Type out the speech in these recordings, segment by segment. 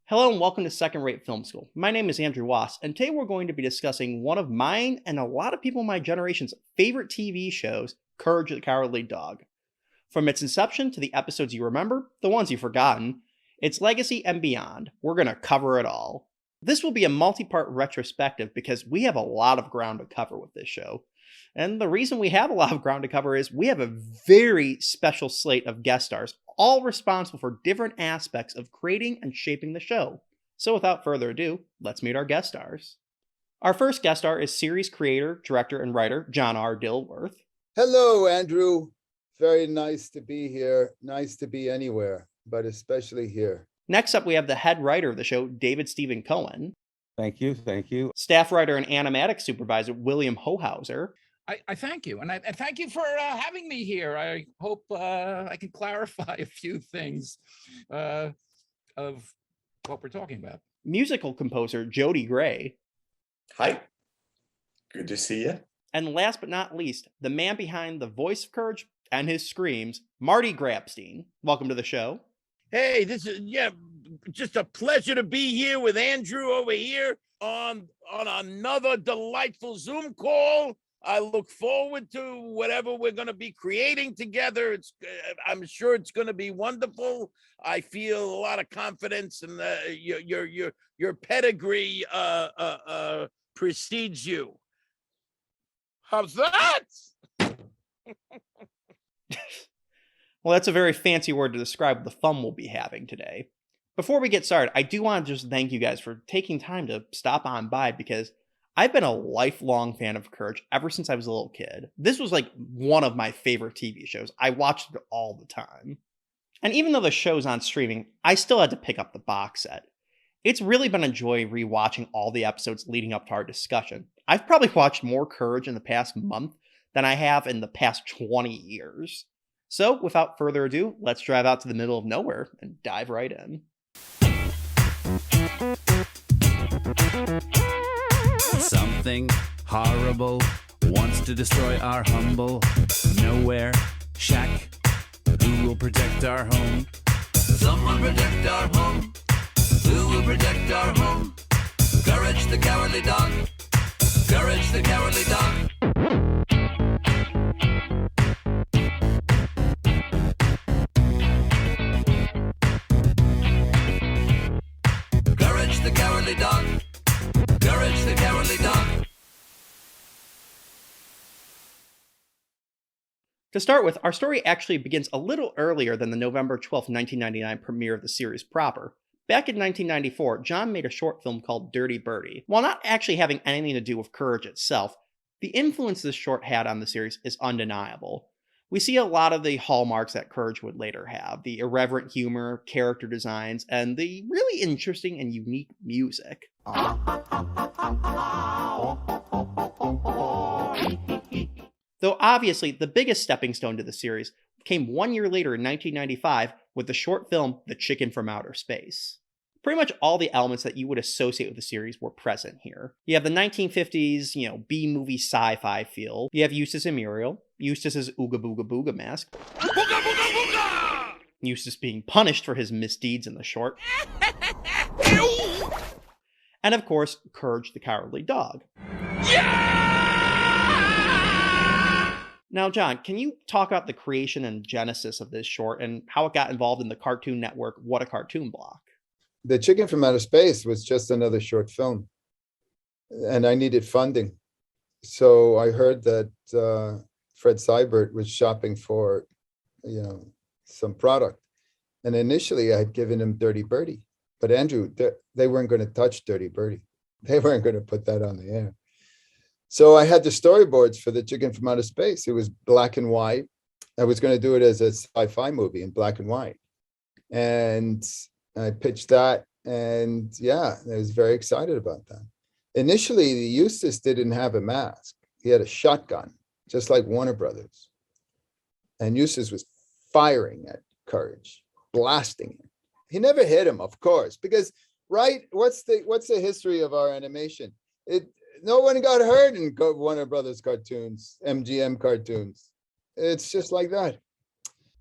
Hello and welcome to Second Rate Film School. My name is Andrew Wass, and today we're going to be discussing one of mine and a lot of people in my generation's favorite TV shows, Courage the Cowardly Dog. From its inception to the episodes you remember, the ones you've forgotten, its legacy and beyond, we're going to cover it all. This will be a multi-part retrospective because we have a lot of ground to cover with this show. And the reason we have a lot of ground to cover is we have a very special slate of guest stars, all responsible for different aspects of creating and shaping the show. So without further ado, let's meet our guest stars. Our first guest star is series creator, director, and writer John R. Dilworth. Hello, Andrew. Very nice to be here. Nice to be anywhere, but especially here. Next up, we have the head writer of the show, David Stephen Cohen. Thank you. Staff writer and animatic supervisor, William Hohauser. I thank you. And I thank you for having me here. I hope I can clarify a few things of what we're talking about. Musical composer, Jody Gray. Hi. Good to see you. And last but not least, the man behind the voice of Courage and his screams, Marty Grabstein. Welcome to the show. Hey, this is just a pleasure to be here with Andrew over here on another delightful Zoom call. I look forward to whatever we're going to be creating together. I'm sure it's going to be wonderful. I feel a lot of confidence, and your pedigree precedes you. How's that? Well, that's a very fancy word to describe the fun we'll be having today. Before we get started, I do want to just thank you guys for taking time to stop on by, because I've been a lifelong fan of Courage ever since I was a little kid. This was like one of my favorite TV shows. I watched it all the time. And even though the show's on streaming, I still had to pick up the box set. It's really been a joy rewatching all the episodes leading up to our discussion. I've probably watched more Courage in the past month than I have in the past 20 years. So without further ado, let's drive out to the middle of nowhere and dive right in. Something horrible wants to destroy our humble nowhere shack. Who will protect our home? Someone protect our home. Who will protect our home? Courage the cowardly dog. Courage the cowardly dog. Courage the cowardly dog. Courage the cowardly dog. To start with, our story actually begins a little earlier than the November 12th, 1999 premiere of the series proper. Back in 1994, John made a short film called Dirty Birdie. While not actually having anything to do with Courage itself, the influence this short had on the series is undeniable. We see a lot of the hallmarks that Courage would later have: the irreverent humor, character designs, and the really interesting and unique music. Though obviously the biggest stepping stone to the series came 1 year later in 1995 with the short film The Chicken from Outer Space. Pretty much all the elements that you would associate with the series were present here. You have the 1950s, B-movie sci-fi feel. You have Eustace and Muriel, Eustace's Ooga Booga Booga mask, Booga, booga, booga! Eustace being punished for his misdeeds in the short, and of course, Courage the Cowardly Dog. Now, John, can you talk about the creation and genesis of this short and how it got involved in the Cartoon Network What a Cartoon block? The Chicken from Outer Space was just another short film, and I needed funding. So I heard that Fred Seibert was shopping for, some product. And initially I had given him Dirty Birdie, but Andrew, they weren't going to touch Dirty Birdie. They weren't going to put that on the air. So I had the storyboards for The Chicken from Outer Space. It was black and white. I was going to do it as a sci-fi movie in black and white. And I pitched that, and I was very excited about that. Initially, the Eustace didn't have a mask. He had a shotgun, just like Warner Brothers. And Eustace was firing at Courage, blasting him. He never hit him, of course, because, right, what's the history of our animation? No one got hurt in Warner Brothers cartoons, MGM cartoons. It's just like that.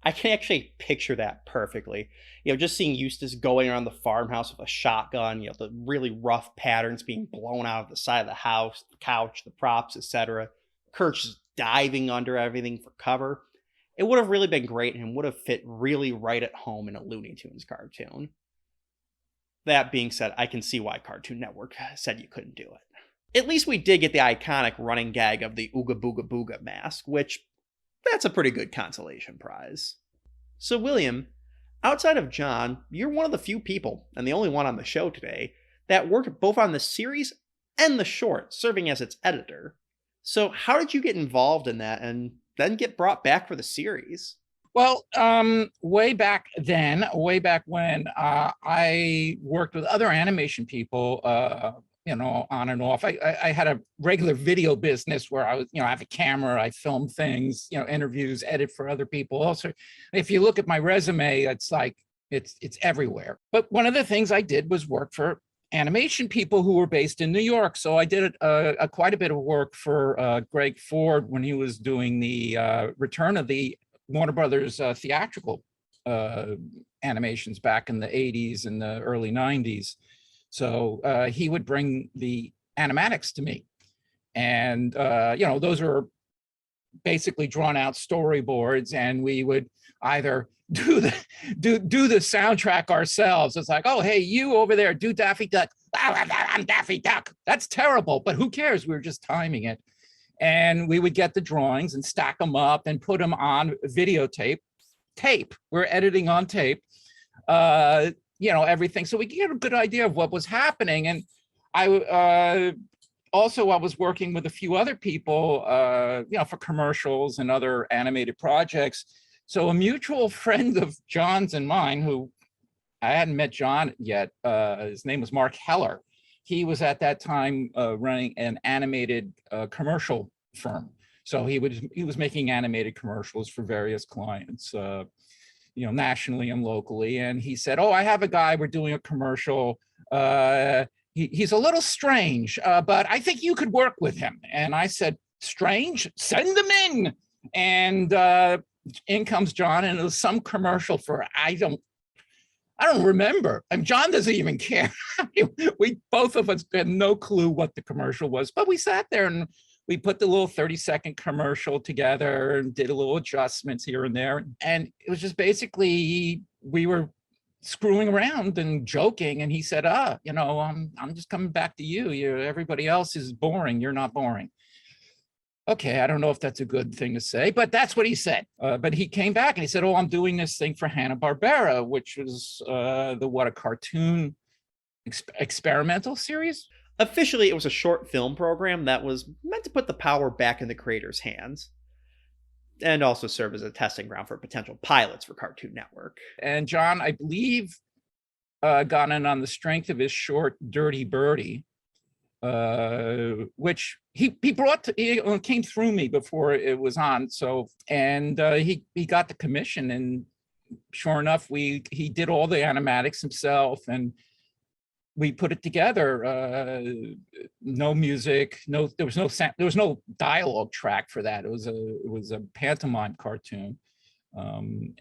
I can actually picture that perfectly. Just seeing Eustace going around the farmhouse with a shotgun, the really rough patterns being blown out of the side of the house, the couch, the props, etc. Kurt's just diving under everything for cover. It would have really been great and would have fit really right at home in a Looney Tunes cartoon. That being said, I can see why Cartoon Network said you couldn't do it. At least we did get the iconic running gag of the Ooga Booga Booga mask, which that's a pretty good consolation prize. So William, outside of John, you're one of the few people, and the only one on the show today, that worked both on the series and the short, serving as its editor. So how did you get involved in that and then get brought back for the series? Well, way back when I worked with other animation people, on and off. I had a regular video business where I was, I have a camera, I film things, interviews, edit for other people. Also, if you look at my resume, it's like, it's everywhere. But one of the things I did was work for animation people who were based in New York. So I did quite a bit of work for Greg Ford when he was doing the return of the Warner Brothers theatrical animations back in the 80s and the early 90s. So he would bring the animatics to me. And, those were basically drawn out storyboards, and we would either do the soundtrack ourselves. It's like, oh, hey, you over there, do Daffy Duck. I'm Daffy Duck. That's terrible, but who cares? We were just timing it. And we would get the drawings and stack them up and put them on videotape. We're editing on tape. Everything. So we get a good idea of what was happening. And I was working with a few other people, for commercials and other animated projects. So a mutual friend of John's and mine, who I hadn't met John yet, his name was Mark Heller. He was at that time running an animated commercial firm. So he was making animated commercials for various clients, nationally and locally. And he said, oh, I have a guy, we're doing a commercial. He's a little strange, but I think you could work with him. And I said, strange? Send him in. And in comes John, and it was some commercial for, I don't remember. And John doesn't even care. We both of us had no clue what the commercial was, but we sat there and we put the little 30-second commercial together and did a little adjustments here and there. And it was just basically, we were screwing around and joking. And he said, I'm just coming back to you. Everybody else is boring. You're not boring. Okay, I don't know if that's a good thing to say, but that's what he said. But he came back and he said, oh, I'm doing this thing for Hanna-Barbera, which was a cartoon experimental series? Officially, it was a short film program that was meant to put the power back in the creator's hands, and also serve as a testing ground for potential pilots for Cartoon Network. And John, I believe, got in on the strength of his short Dirty Birdie, which he came through me before it was on. So, and he got the commission, and sure enough, he did all the animatics himself, and we put it together. No music, there was no dialogue track for that. It was a pantomime cartoon, and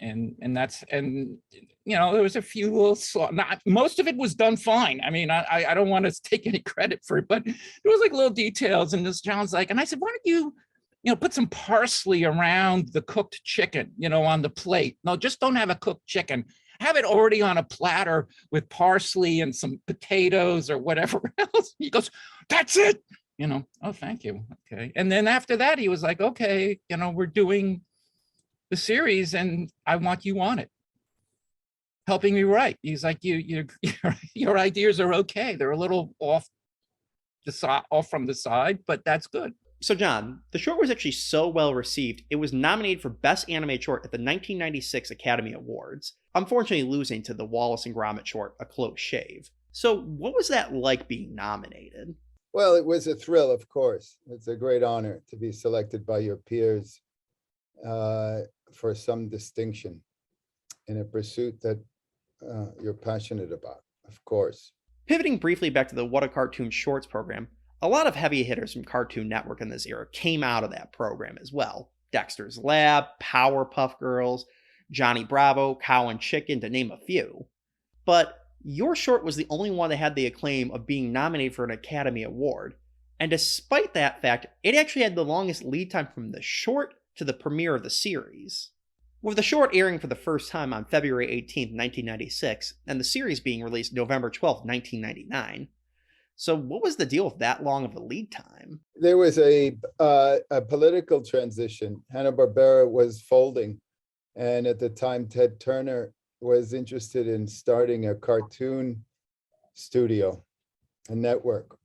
there was a few little. Most of it was done fine. I mean, I don't want to take any credit for it, but there was like little details. And this John's like, and I said, why don't you put some parsley around the cooked chicken, on the plate? No, just don't have a cooked chicken. Have it already on a platter with parsley and some potatoes or whatever else. He goes, that's it. Oh, thank you. Okay. And then after that, he was like, okay, we're doing the series and I want you on it, helping me write. He's like, your ideas are okay. They're a little off from the side, but that's good. So John, the short was actually so well received, it was nominated for Best Animated Short at the 1996 Academy Awards, unfortunately losing to the Wallace and Gromit short, A Close Shave. So what was that like being nominated? Well, it was a thrill, of course. It's a great honor to be selected by your peers for some distinction in a pursuit that you're passionate about, of course. Pivoting briefly back to the What a Cartoon Shorts program, a lot of heavy hitters from Cartoon Network in this era came out of that program as well. Dexter's Lab, Powerpuff Girls, Johnny Bravo, Cow and Chicken, to name a few. But your short was the only one that had the acclaim of being nominated for an Academy Award. And despite that fact, it actually had the longest lead time from the short to the premiere of the series. With the short airing for the first time on February 18, 1996, and the series being released November 12, 1999. So what was the deal with that long of a lead time? There was a political transition. Hanna-Barbera was folding. And at the time, Ted Turner was interested in starting a cartoon studio, a network.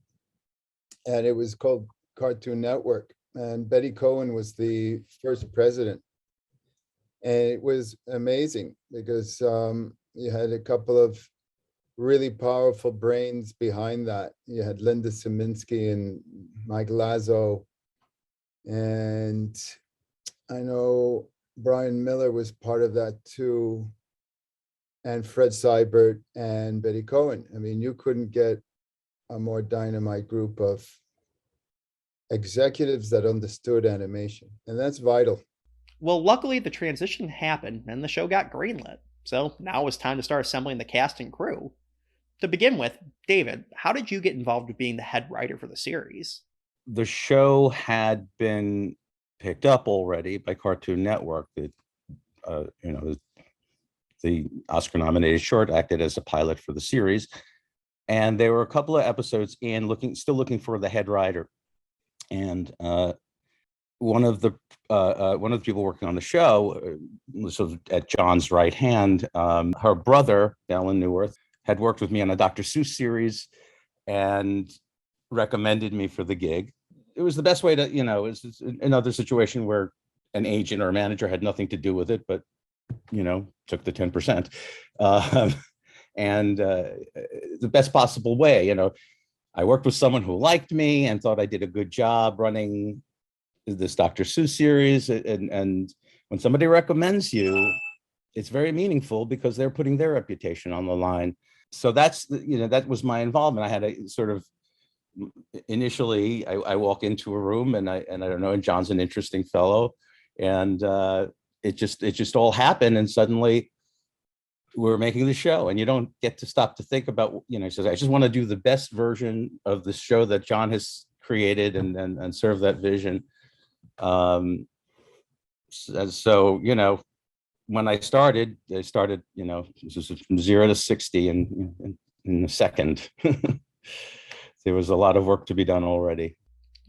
And it was called Cartoon Network. And Betty Cohen was the first president. And it was amazing because you had a couple of really powerful brains behind that. You had Linda Saminsky and Mike Lazo. And I know Brian Miller was part of that too. And Fred Seibert and Betty Cohen. I mean, you couldn't get a more dynamite group of executives that understood animation. And that's vital. Well, luckily the transition happened and the show got greenlit. So now it was time to start assembling the cast and crew. To begin with, David, how did you get involved with being the head writer for the series? The show had been picked up already by Cartoon Network. The Oscar-nominated short acted as a pilot for the series, and there were a couple of episodes in, still looking for the head writer. And one of the people working on the show, so at John's right hand, her brother, Alan Neuwirth, had worked with me on a Dr. Seuss series and recommended me for the gig. It was the best way to, it was another situation where an agent or a manager had nothing to do with it, but, took the 10%. And the best possible way, I worked with someone who liked me and thought I did a good job running this Dr. Seuss series. And when somebody recommends you, it's very meaningful because they're putting their reputation on the line. So that's, that was my involvement. I had a sort of, initially I walk into a room and I don't know, and John's an interesting fellow. And it just all happened. And suddenly we're making the show, and you don't get to stop to think about, he says, I just want to do the best version of the show that John has created and serve that vision. So, when I started, this was from 0 to 60 in a second. There was a lot of work to be done already.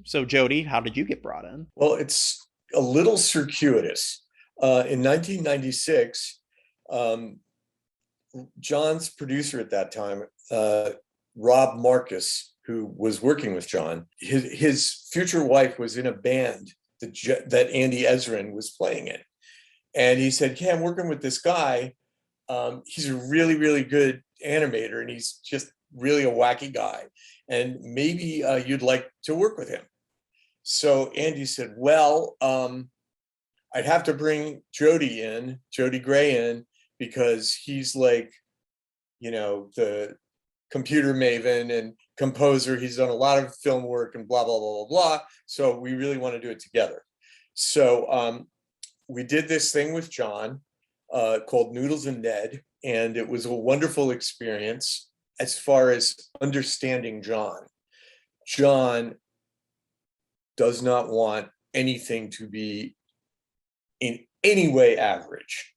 So Jody, how did you get brought in? Well, it's a little circuitous. In 1996, John's producer at that time, Rob Marcus, who was working with John, his future wife was in a band that Andy Ezrin was playing in. And he said, I'm working with this guy. He's a really, really good animator, and he's just really a wacky guy. And maybe you'd like to work with him. So Andy said, well, I'd have to bring Jody Gray in, because he's like, the computer maven and composer. He's done a lot of film work and blah, blah, blah, blah, blah. So we really want to do it together. So we did this thing with John called Noodles and Ned, and it was a wonderful experience as far as understanding John. John does not want anything to be in any way average.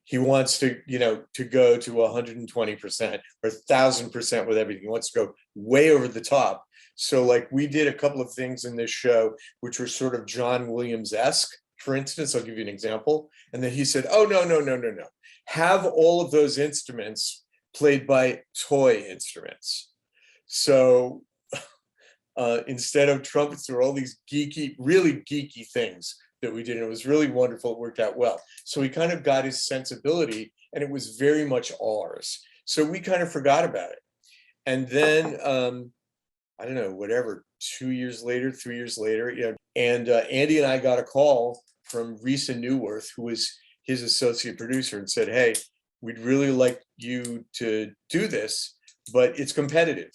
He wants to, to go to 120% or 1,000% with everything. He wants to go way over the top. So like we did a couple of things in this show, which were sort of John Williams-esque. For instance, I'll give you an example. And then he said, oh, no. Have all of those instruments played by toy instruments. So instead of trumpets, there were all these really geeky things that we did. And it was really wonderful. It worked out well. So we kind of got his sensibility, and it was very much ours. So we kind of forgot about it. And then, I don't know, 3 years later, and Andy and I got a call from Risa Neuwirth, who was his associate producer, and said, hey, we'd really like you to do this, but it's competitive.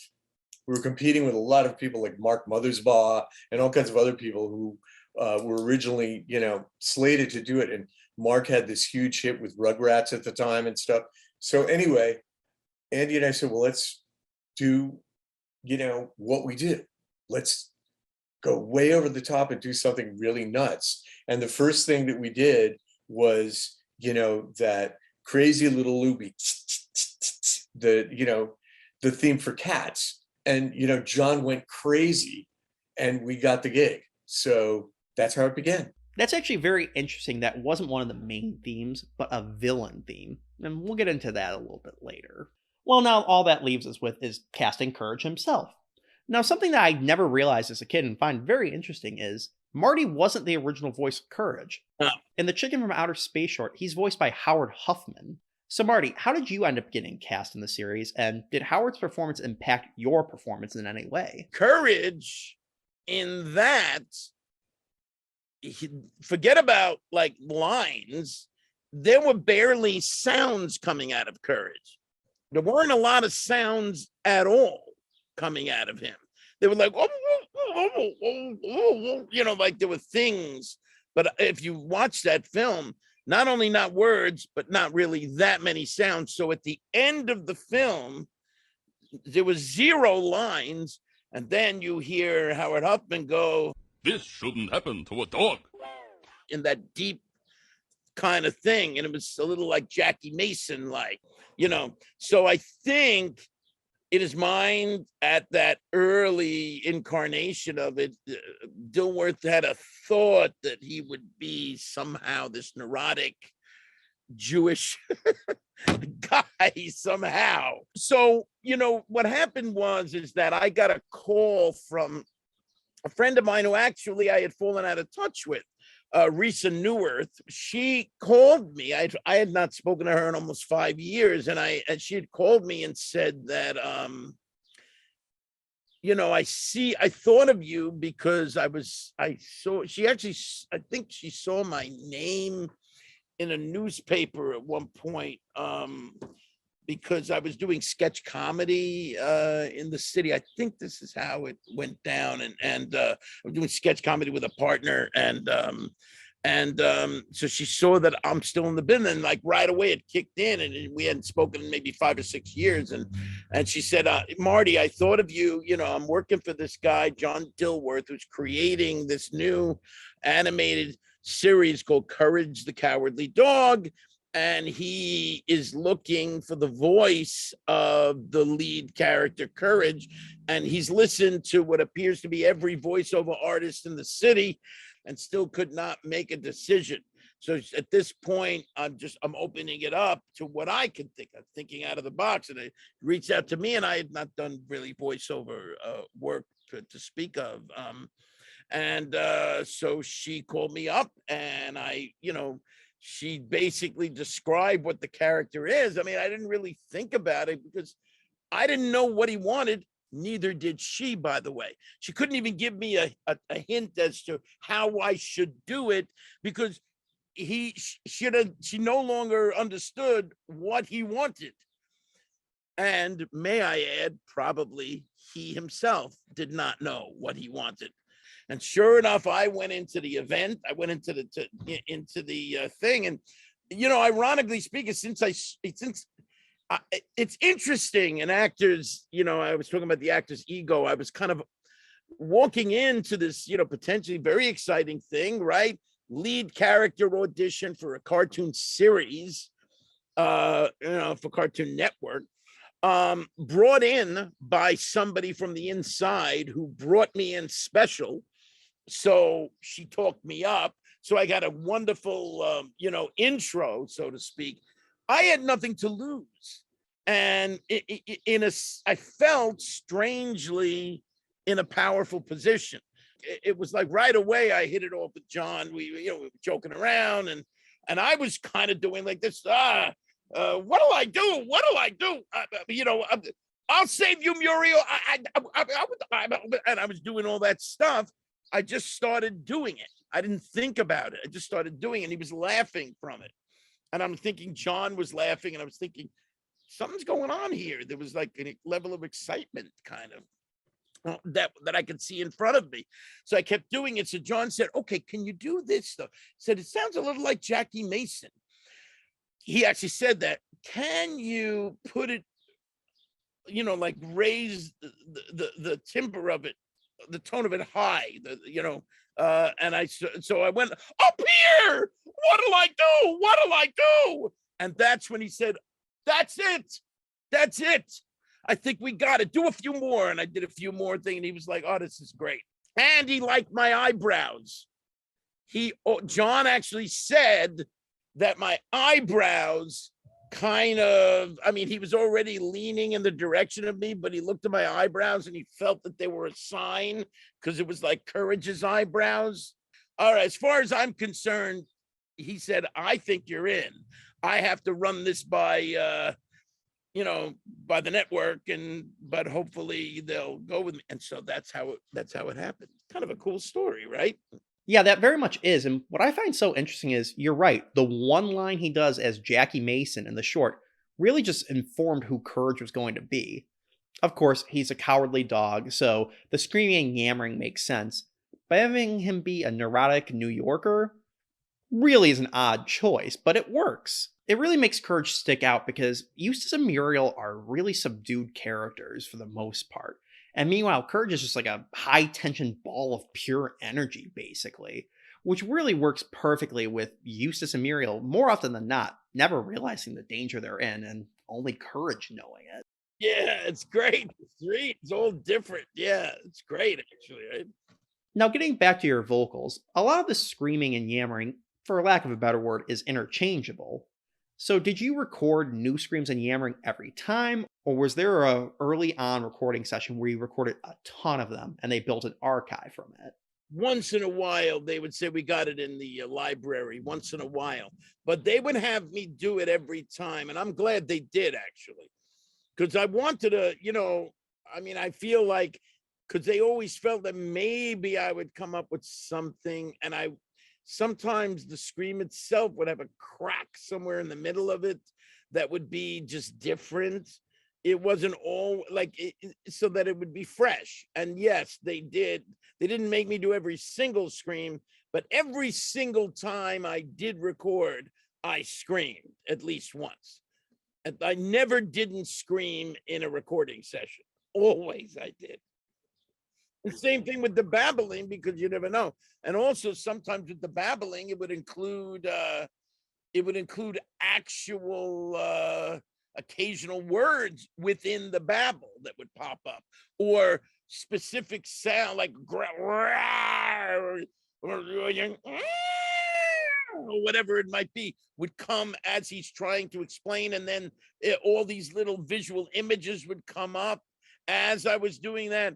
We were competing with a lot of people like Mark Mothersbaugh and all kinds of other people who were originally, slated to do it. And Mark had this huge hit with Rugrats at the time and stuff. So anyway, Andy and I said, well, let's do, what we did. Let's go way over the top and do something really nuts. And the first thing that we did was, that crazy little Luby, the theme for Cats. And, John went crazy and we got the gig. So that's how it began. That's actually very interesting. That wasn't one of the main themes, but a villain theme. And we'll get into that a little bit later. Well, now all that leaves us with is casting Courage himself. Now, something that I never realized as a kid and find very interesting is Marty wasn't the original voice of Courage. No. In the Chicken from Outer Space short, he's voiced by Howard Huffman. So Marty, how did you end up getting cast in the series, and did Howard's performance impact your performance in any way? Courage in that, forget about like lines, there were barely sounds coming out of Courage. There weren't a lot of sounds at all coming out of him. They were like, like there were things. But if you watch that film, not only not words, but not really that many sounds. So at the end of the film, there was 0 lines. And then you hear Howard Huffman go, "This shouldn't happen to a dog," in that deep kind of thing. And it was a little like Jackie Mason, like, So I think it is mine at that early incarnation of it. Dilworth had a thought that he would be somehow this neurotic Jewish guy somehow. So, what happened is that I got a call from a friend of mine who actually I had fallen out of touch with, Risa Neuwirth. She called me. I had not spoken to her in almost 5 years, and she had called me and said that I thought of you because I think she saw my name in a newspaper at one point, because I was doing sketch comedy in the city. I think this is how it went down. And I was doing sketch comedy with a partner. And so she saw that I'm still in the business, and like right away it kicked in, and we hadn't spoken in maybe 5 or 6 years. And she said, Marty, I thought of you, I'm working for this guy, John Dilworth, who's creating this new animated series called Courage the Cowardly Dog. And he is looking for the voice of the lead character, Courage. And he's listened to what appears to be every voiceover artist in the city and still could not make a decision. So at this point, I'm opening it up to what I can think of, thinking out of the box. And they reached out to me, and I had not done really voiceover work to speak of. So she called me up, and she basically described what the character is. I mean, I didn't really think about it because I didn't know what he wanted. Neither did she, by the way. She couldn't even give me a hint as to how I should do it, because she no longer understood what he wanted. And may I add, probably he himself did not know what he wanted. And sure enough, I went into the event. I went into the thing, and ironically speaking, it's interesting. And actors, I was talking about the actor's ego. I was kind of walking into this, potentially very exciting thing, right? Lead character audition for a cartoon series, for Cartoon Network. Brought in by somebody from the inside who brought me in special. So she talked me up. So I got a wonderful, intro, so to speak. I had nothing to lose. And I felt strangely in a powerful position. It was like right away, I hit it off with John. We were joking around, and I was kind of doing like this. What do I do? What do I do? I'll save you, Muriel. And I was doing all that stuff. I just started doing it. I didn't think about it. I just started doing it. And he was laughing from it. And I'm thinking John was laughing, and I was thinking, something's going on here. There was like a level of excitement, kind of. that I could see in front of me. So I kept doing it. So John said, okay, can you do this stuff? Said, it sounds a little like Jackie Mason. He actually said that. Can you put it, like raise the timbre of it, the tone of it high, and so I went up here. What'll I do? What'll I do? And that's when he said, that's it. That's it. I think we got it. Do a few more. And I did a few more things. And he was like, oh, this is great. And he liked my eyebrows. John actually said that my eyebrows he was already leaning in the direction of me, but he looked at my eyebrows and he felt that they were a sign because it was like Courage's eyebrows. All right, as far as I'm concerned, he said, I think you're in. I have to run this by by the network, but hopefully they'll go with me. And so that's how it happened. Kind of a cool story, right? Yeah, that very much is. And what I find so interesting is, you're right, the one line he does as Jackie Mason in the short really just informed who Courage was going to be. Of course, he's a cowardly dog, so the screaming and yammering makes sense. But having him be a neurotic New Yorker really is an odd choice, but it works. It really makes Courage stick out because Eustace and Muriel are really subdued characters for the most part. And meanwhile, Courage is just like a high-tension ball of pure energy, basically, which really works perfectly with Eustace and Muriel more often than not, never realizing the danger they're in and only Courage knowing it. Yeah, it's great. It's all different. Yeah, it's great, actually, right? Now, getting back to your vocals, a lot of the screaming and yammering, for lack of a better word, is interchangeable. So did you record new screams and yammering every time, or was there a early on recording session where you recorded a ton of them and they built an archive from it? Once in a while, they would say we got it in the library, once in a while. But they would have me do it every time. And I'm glad they did, actually. Because I wanted to, I feel like, because they always felt that maybe I would come up with something. And sometimes the scream itself would have a crack somewhere in the middle of it that would be just different. It wasn't all so that it would be fresh. And yes, they did. They didn't make me do every single scream, but every single time I did record, I screamed at least once. And I never didn't scream in a recording session. Always I did. The same thing with the babbling, because you never know. And also sometimes with the babbling, it would include actual occasional words within the babble that would pop up, or specific sound like or whatever it might be would come as he's trying to explain, and then all these little visual images would come up as I was doing that.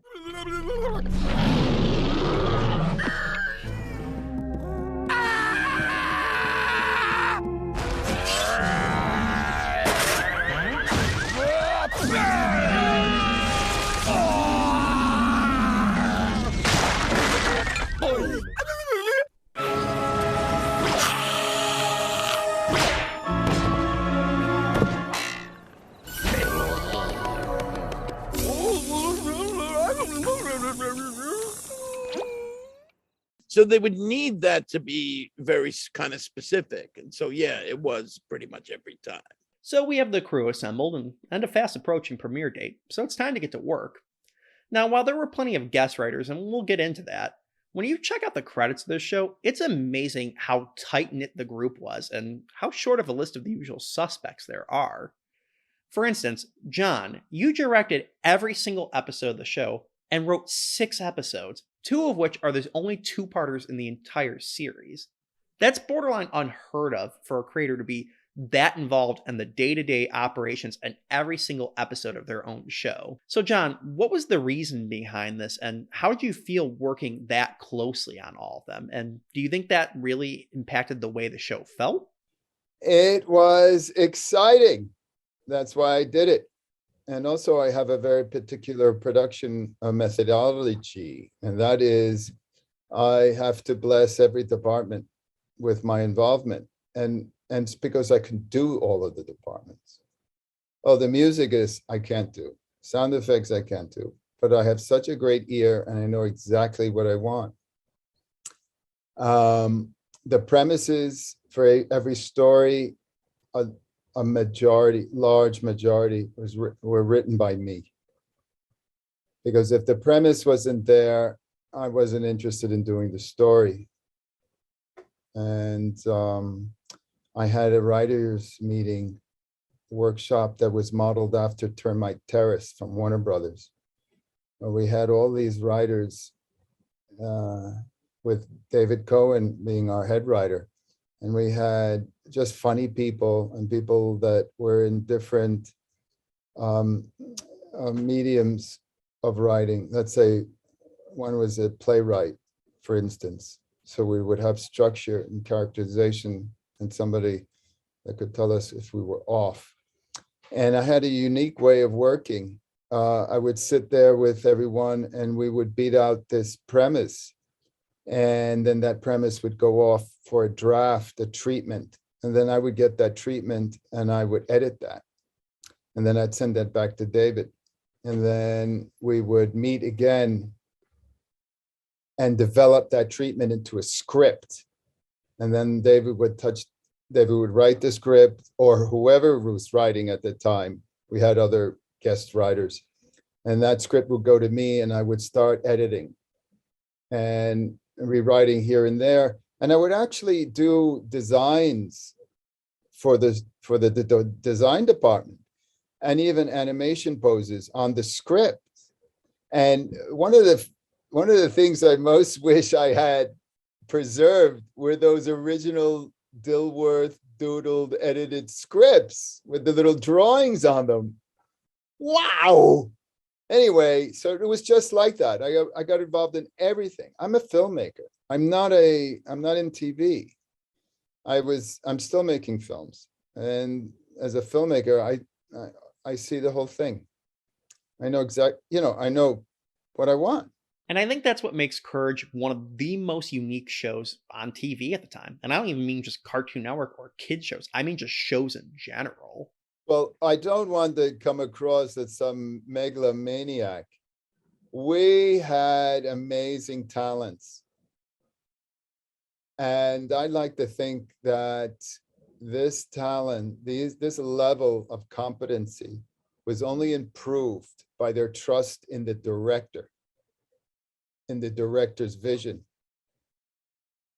So they would need that to be very kind of specific. And so, yeah, it was pretty much every time. So we have the crew assembled and a fast approaching premiere date, so it's time to get to work. Now, while there were plenty of guest writers, and we'll get into that, when you check out the credits of this show, it's amazing how tight-knit the group was and how short of a list of the usual suspects there are. For instance, John, you directed every single episode of the show and wrote 6 episodes, 2 of which are the only 2-parters in the entire series. That's borderline unheard of for a creator to be that involved in the day-to-day operations and every single episode of their own show. So John, what was the reason behind this, and how did you feel working that closely on all of them? And do you think that really impacted the way the show felt? It was exciting. That's why I did it. And also I have a very particular production methodology, and that is I have to bless every department with my involvement. And it's because I can do all of the departments. Oh, the music I can't do. Sound effects I can't do. but I have such a great ear and I know exactly what I want. The premises for every story, a large majority were written by me. Because if the premise wasn't there, I wasn't interested in doing the story. And I had a writers' meeting workshop that was modeled after Termite Terrace from Warner Brothers. Where we had all these writers with David Cohen being our head writer. And we had just funny people and people that were in different mediums of writing. Let's say one was a playwright, for instance. So we would have structure and characterization and somebody that could tell us if we were off. And I had a unique way of working. I would sit there with everyone and we would beat out this premise. And then that premise would go off for a draft, a treatment. And then I would get that treatment and I would edit that. And then I'd send that back to David. And then we would meet again and develop that treatment into a script. And then David would write the script, or whoever was writing at the time. We had other guest writers. And that script would go to me and I would start editing and rewriting here and there. And I would actually do designs for the design department and even animation poses on the script. And one of the things I most wish I had preserved were those original Dilworth doodled edited scripts with the little drawings on them. Wow. Anyway, so it was just like that. I got involved in everything. I'm a filmmaker. I'm not in TV. I'm still making films. And as a filmmaker, I see the whole thing. I know I know what I want. And I think that's what makes Courage one of the most unique shows on TV at the time. And I don't even mean just Cartoon Network or kid shows. I mean just shows in general. Well, I don't want to come across as some megalomaniac. We had amazing talents. And I like to think that this talent, this level of competency was only improved by their trust in the director, in the director's vision.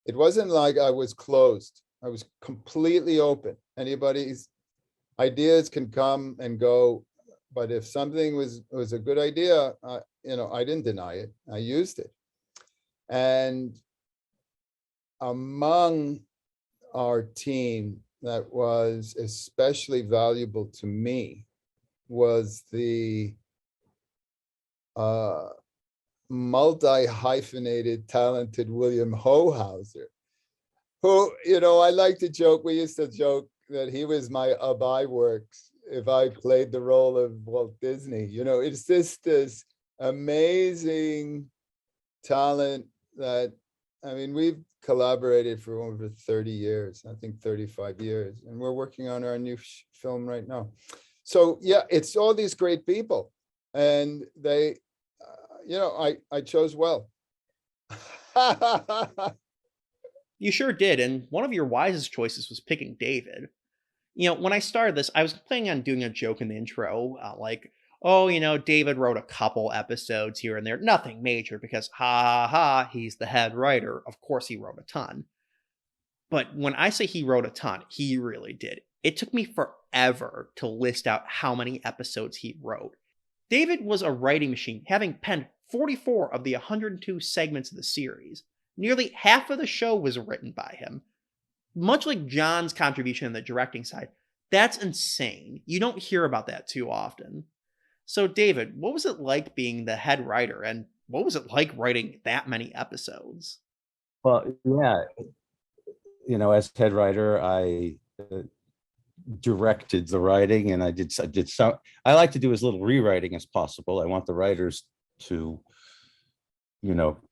It wasn't like I was closed. I was completely open. Anybody's ideas can come and go, but if something was a good idea, I didn't deny it. I used it. And among our team that was especially valuable to me was the multi-hyphenated, talented William Hohauser, who, I like to joke, we used to joke that he was my Abai Works if I played the role of Walt Disney. It's just this amazing talent that, we've collaborated for over 30 years, I think 35 years, and we're working on our new film right now. So yeah, it's all these great people, and they, I chose well. You sure did, and one of your wisest choices was picking David. When I started this, I was planning on doing a joke in the intro, like, oh, David wrote a couple episodes here and there, nothing major, because he's the head writer. Of course he wrote a ton. But when I say he wrote a ton, he really did. It took me forever to list out how many episodes he wrote. David was a writing machine, having penned 44 of the 102 segments of the series. Nearly half of the show was written by him. Much like John's contribution on the directing side, that's insane. You don't hear about that too often. So David, what was it like being the head writer, and what was it like writing that many episodes? Well, yeah, as head writer, I directed the writing, and I did some. I like to do as little rewriting as possible. I want the writers to,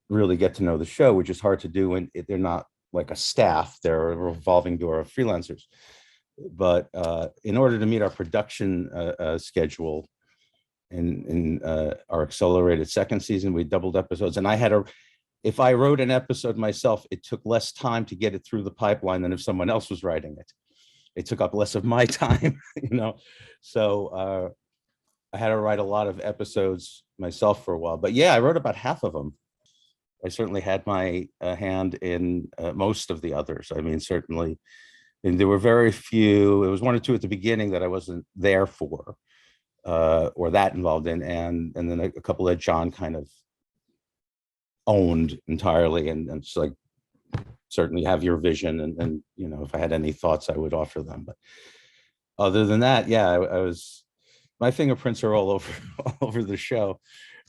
really get to know the show, which is hard to do when they're not like a staff; they're a revolving door of freelancers. But in order to meet our production schedule in our accelerated second season. We doubled episodes, and if I wrote an episode myself, it took less time to get it through the pipeline than if someone else was writing it. It took up less of my time, So I had to write a lot of episodes myself for a while. But yeah, I wrote about half of them. I certainly had my hand in most of the others. I mean, certainly, and there were very few. It was one or two at the beginning that I wasn't there for, or that involved in, and then a couple that John kind of owned entirely, and it's like, certainly have your vision, and if I had any thoughts, I would offer them. But other than that, yeah, I was, my fingerprints are all over the show,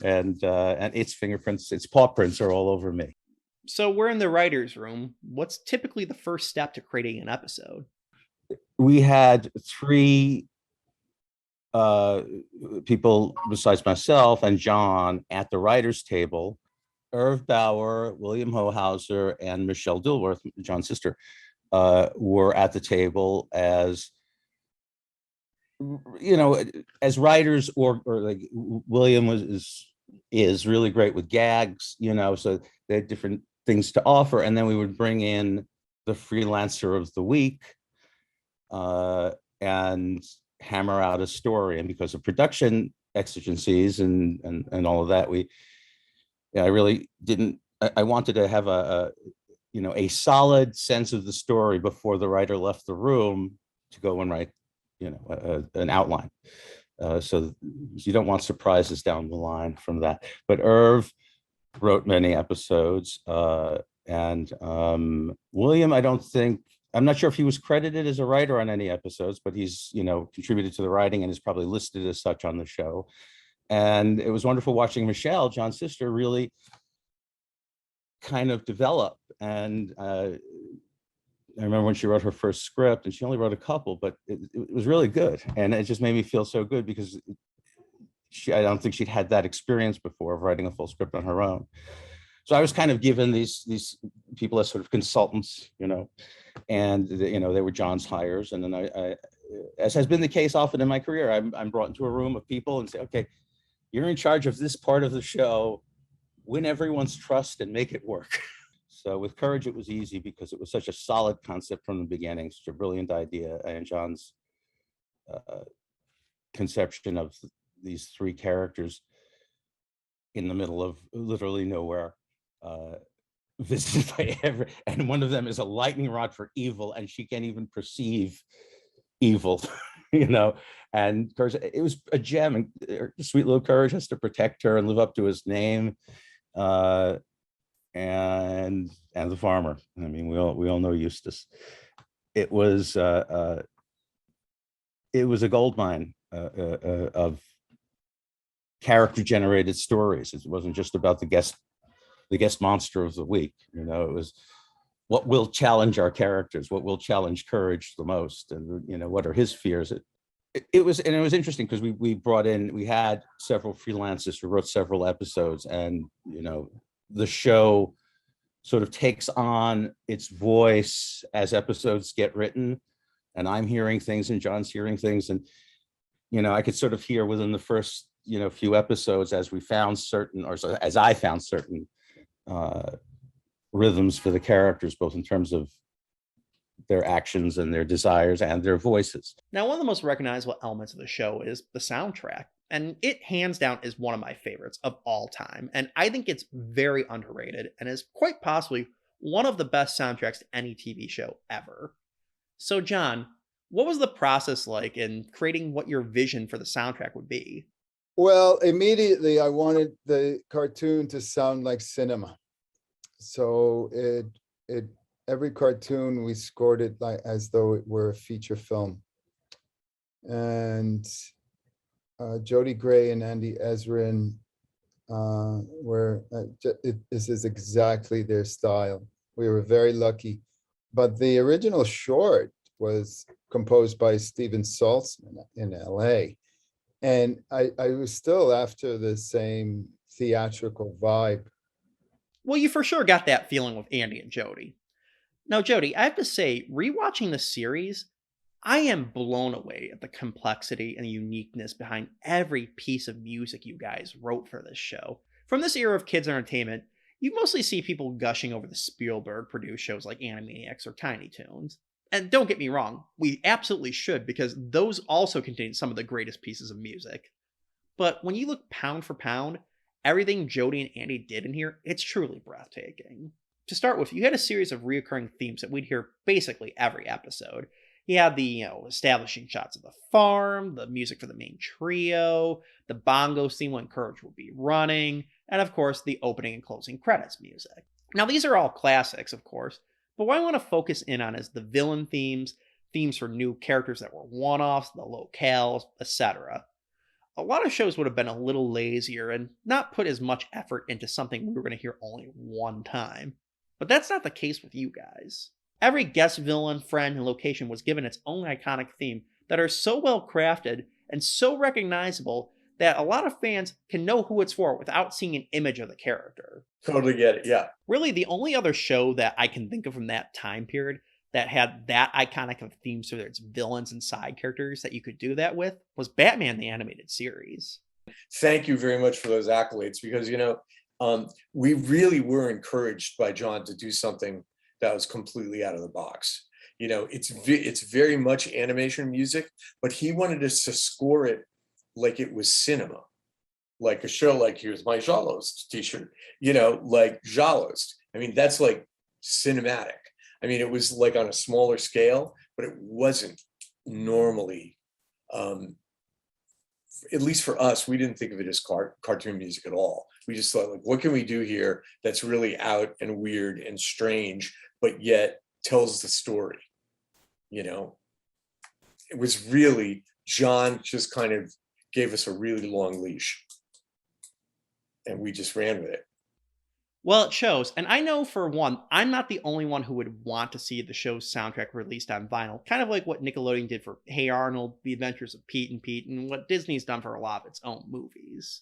and its fingerprints, its paw prints are all over me. So we're in the writer's room. What's typically the first step to creating an episode? We had three people besides myself and John at the writer's table. Irv Bauer, William Hohauser, and Michelle Dilworth, John's sister, were at the table as, as writers, or like William is really great with gags, so they had different things to offer. And then we would bring in the freelancer of the week and hammer out a story. And because of production exigencies and all of that, I really didn't. I wanted to have a solid sense of the story before the writer left the room to go and write, an outline. So you don't want surprises down the line from that. But Irv wrote many episodes, and William, I'm not sure if he was credited as a writer on any episodes, but he's contributed to the writing and is probably listed as such on the show. And it was wonderful watching Michelle, John's sister, really kind of develop. And I remember when she wrote her first script, and she only wrote a couple, but it was really good. And it just made me feel so good, because I don't think she'd had that experience before of writing a full script on her own. So I was kind of given these people as sort of consultants, and they were John's hires. And then I, as has been the case often in my career, I'm brought into a room of people and say, okay, you're in charge of this part of the show, win everyone's trust and make it work. So with Courage, it was easy because it was such a solid concept from the beginning, such a brilliant idea. And John's conception of these three characters in the middle of literally nowhere, visited by and one of them is a lightning rod for evil, and she can't even perceive evil, and Courage, it was a gem. And sweet little Courage has to protect her and live up to his name, and the farmer. I mean, we all know Eustace. It was a gold mine of character generated stories. It wasn't just about the guest monster of the week. It was what will challenge our characters, what will challenge Courage the most, and what are his fears. It was interesting because we had several freelancers who wrote several episodes, and the show sort of takes on its voice as episodes get written, and I'm hearing things and John's hearing things, and I could sort of hear within the first few episodes as I found certain rhythms for the characters, both in terms of their actions and their desires and their voices. Now, one of the most recognizable elements of the show is the soundtrack, and it hands down is one of my favorites of all time. And I think it's very underrated and is quite possibly one of the best soundtracks to any TV show ever. So John, what was the process like in creating what your vision for the soundtrack would be? Well, immediately I wanted the cartoon to sound like cinema. So every cartoon we scored it like as though it were a feature film. And Jody Gray and Andy Ezrin this is exactly their style. We were very lucky. But the original short was composed by Steven Saltzman in LA. And I was still after the same theatrical vibe. Well, you for sure got that feeling with Andy and Jody. Now, Jody, I have to say, rewatching the series, I am blown away at the complexity and uniqueness behind every piece of music you guys wrote for this show. From this era of kids' entertainment, you mostly see people gushing over the Spielberg-produced shows like Animaniacs or Tiny Toons. And don't get me wrong, we absolutely should, because those also contain some of the greatest pieces of music. But when you look pound for pound, everything Jody and Andy did in here, it's truly breathtaking. To start with, you had a series of recurring themes that we'd hear basically every episode. You had the, establishing shots of the farm, the music for the main trio, the bongos theme when Courage would be running, and of course, the opening and closing credits music. Now, these are all classics, of course, but what I want to focus in on is the villain themes, themes for new characters that were one-offs, the locales, etc. A lot of shows would have been a little lazier and not put as much effort into something we were going to hear only one time. But that's not the case with you guys. Every guest villain, friend, and location was given its own iconic theme that are so well crafted and so recognizable that a lot of fans can know who it's for without seeing an image of the character. Totally get it, yeah. Really, the only other show that I can think of from that time period that had that iconic of themes to its villains and side characters that you could do that with was Batman the Animated Series. Thank you very much for those accolades, because, we really were encouraged by John to do something that was completely out of the box. It's very much animation music, but he wanted us to score it like it was cinema, like a show like Here's My Jalost t-shirt, like Jalost. I mean, that's like cinematic. I mean, it was like on a smaller scale, but it wasn't normally, at least for us, we didn't think of it as cartoon music at all. We just thought, like, what can we do here that's really out and weird and strange, but yet tells the story? It was really, John just kind of gave us a really long leash, and we just ran with it. Well, it shows, and I know for one, I'm not the only one who would want to see the show's soundtrack released on vinyl, kind of like what Nickelodeon did for Hey Arnold, The Adventures of Pete and Pete, and what Disney's done for a lot of its own movies.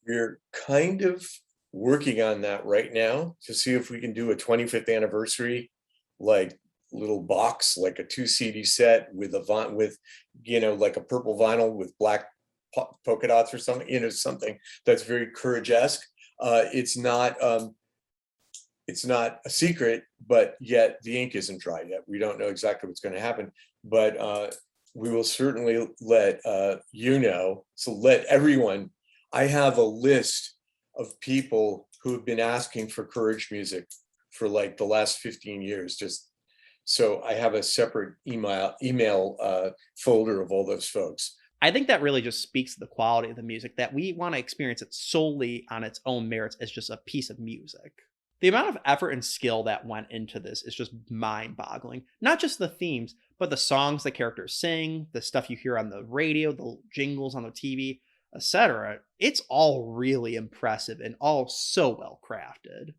We're kind of working on that right now to see if we can do a 25th anniversary, like little box, like a 2 CD set with like a purple vinyl with black polka dots or something, something that's very Courage-esque. It's not a secret, but yet the ink isn't dry yet. We don't know exactly what's going to happen, but we will certainly let so let everyone. I have a list of people who have been asking for Courage music for like the last 15 years. Just so I have a separate email folder of all those folks. I think that really just speaks to the quality of the music, that we want to experience it solely on its own merits as just a piece of music. The amount of effort and skill that went into this is just mind-boggling. Not just the themes, but the songs the characters sing, the stuff you hear on the radio, the jingles on the TV, etc. It's all really impressive and all so well crafted.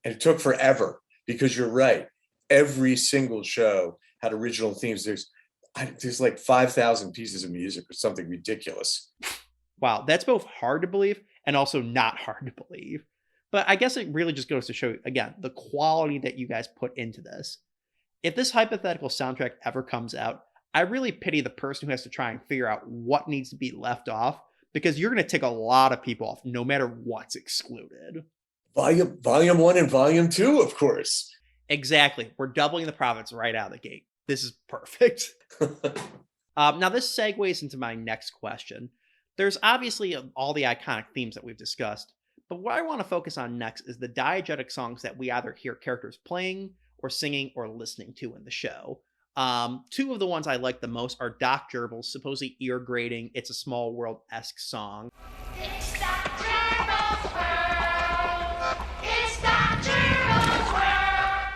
And it took forever, because you're right. Every single show had original themes. There's like 5,000 pieces of music or something ridiculous. Wow, that's both hard to believe and also not hard to believe. But I guess it really just goes to show, again, the quality that you guys put into this. If this hypothetical soundtrack ever comes out, I really pity the person who has to try and figure out what needs to be left off, because you're going to tick a lot of people off no matter what's excluded. Volume 1 and Volume 2, of course. Exactly. We're doubling the profits right out of the gate. This is perfect. Now, this segues into my next question. There's obviously all the iconic themes that we've discussed, but what I want to focus on next is the diegetic songs that we either hear characters playing or singing or listening to in the show. Two of the ones I like the most are Doc Gerbil's supposedly ear-grating It's a Small World-esque song. It's Doc Gerbil's world. It's Doc Gerbil's world.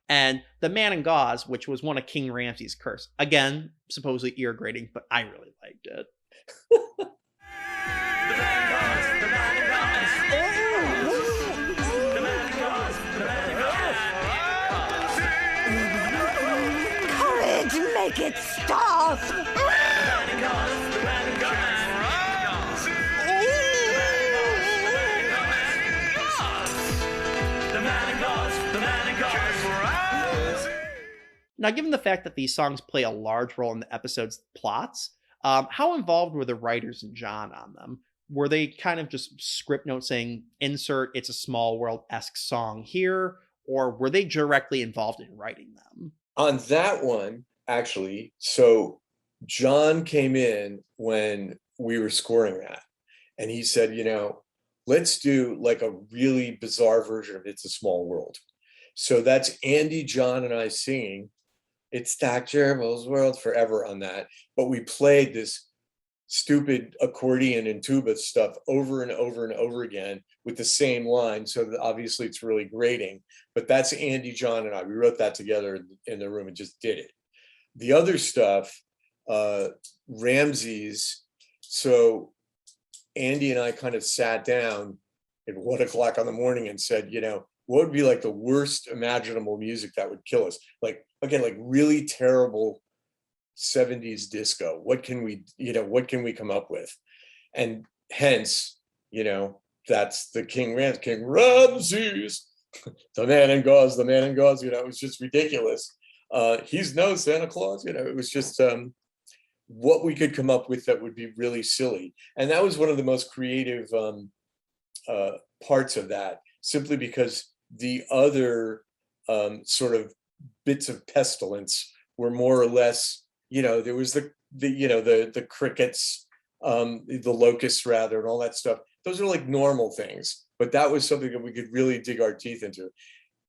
And The Man in Gauze, which was one of King Ramsay's curse. Again, supposedly ear-grating, but I really liked it. Make it stop! Now, given the fact that these songs play a large role in the episode's plots, how involved were the writers and John on them? Were they kind of just script notes saying, insert It's a Small World-esque song here, or were they directly involved in writing them? On that one, actually, so John came in when we were scoring that, and he said, let's do like a really bizarre version of It's a Small World. So that's Andy, John, and I singing It's Dr. Mo's World forever on that. But we played this stupid accordion and tuba stuff over and over and over again with the same line. So that obviously it's really grating, but that's Andy, John, and I. We wrote that together in the room and just did it. The other stuff, Ramses. So Andy and I kind of sat down at 1 o'clock in the morning and said, what would be like the worst imaginable music that would kill us? Like, again, like really terrible 70s disco. What can we come up with? And hence, that's the King Ramses, the man in gauze, it was just ridiculous. He's no Santa Claus, it was just what we could come up with that would be really silly. And that was one of the most creative parts of that, simply because the other sort of bits of pestilence were more or less, there was the crickets, the locusts rather, and all that stuff. Those are like normal things, but that was something that we could really dig our teeth into.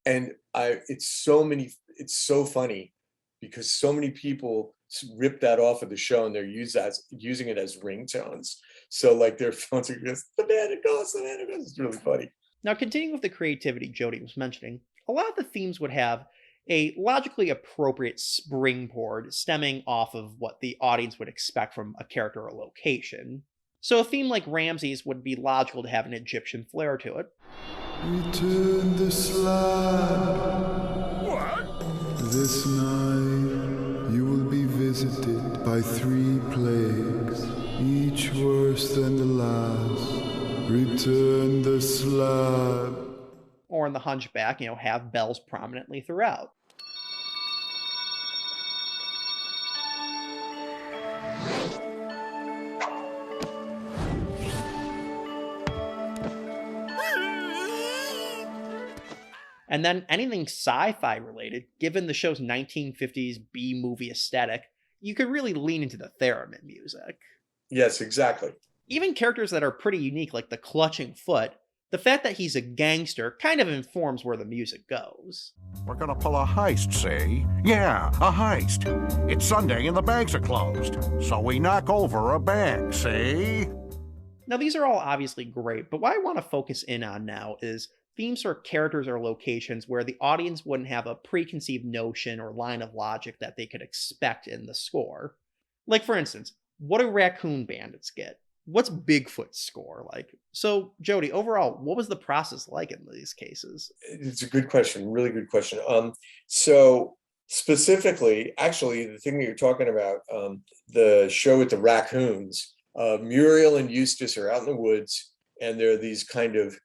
And it's so funny because so many people rip that off of the show and they're using it as ringtones. So like their phones are just the man in gauze. It's really funny. Now, continuing with the creativity Jody was mentioning, a lot of the themes would have a logically appropriate springboard stemming off of what the audience would expect from a character or location. So a theme like Ramses would be logical to have an Egyptian flair to it. Return the slab. What? This night you will be visited by 3 plagues, each worse than the last. Return the slab. Or in The Hunchback, have bells prominently throughout. And then anything sci-fi related, given the show's 1950s B-movie aesthetic, you could really lean into the theremin music. Yes, exactly. Even characters that are pretty unique, like the Clutching Foot, the fact that he's a gangster kind of informs where the music goes. We're gonna pull a heist, see? Yeah, a heist. It's Sunday and the banks are closed, so we knock over a bank, see? Now, these are all obviously great, but what I want to focus in on now is themes for characters or locations where the audience wouldn't have a preconceived notion or line of logic that they could expect in the score. Like, for instance, what do Raccoon Bandits get? What's Bigfoot's score like? So, Jody, overall, what was the process like in these cases? It's a good question, really good question. So specifically, actually, the thing that you're talking about, the show with the raccoons, Muriel and Eustace are out in the woods, and there are these kind of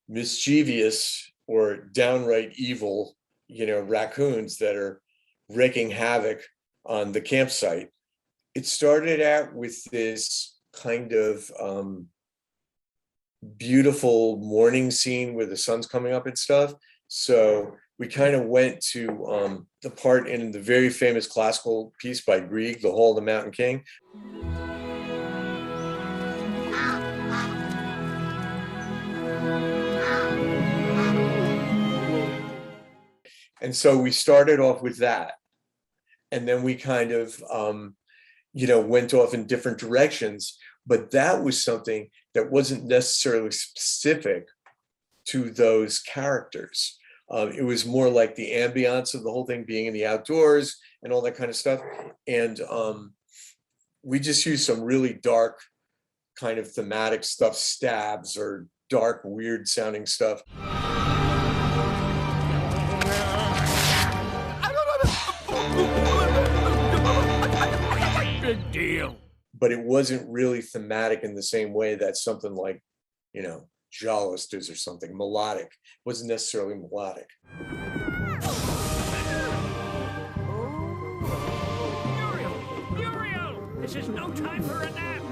mischievous or downright evil, raccoons that are wreaking havoc on the campsite. It started out with this kind of beautiful morning scene where the sun's coming up and stuff. So we kind of went to the part in the very famous classical piece by Grieg, The Hall of the Mountain King. And so we started off with that. And then we kind of, went off in different directions. But that was something that wasn't necessarily specific to those characters. It was more like the ambiance of the whole thing, being in the outdoors and all that kind of stuff. And we just used some really dark kind of thematic stuff, stabs or dark, weird sounding stuff. Big deal. But it wasn't really thematic in the same way that something like, Jolist is or something melodic. It wasn't necessarily melodic. This is no time for a nap.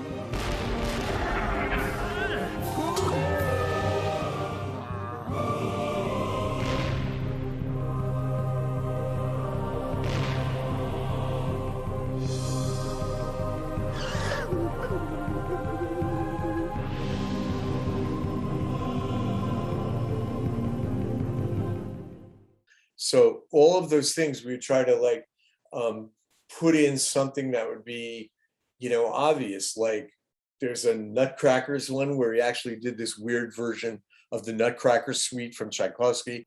So all of those things we would try to like put in something that would be, obvious. Like there's a Nutcrackers one where he actually did this weird version of the Nutcracker Suite from Tchaikovsky.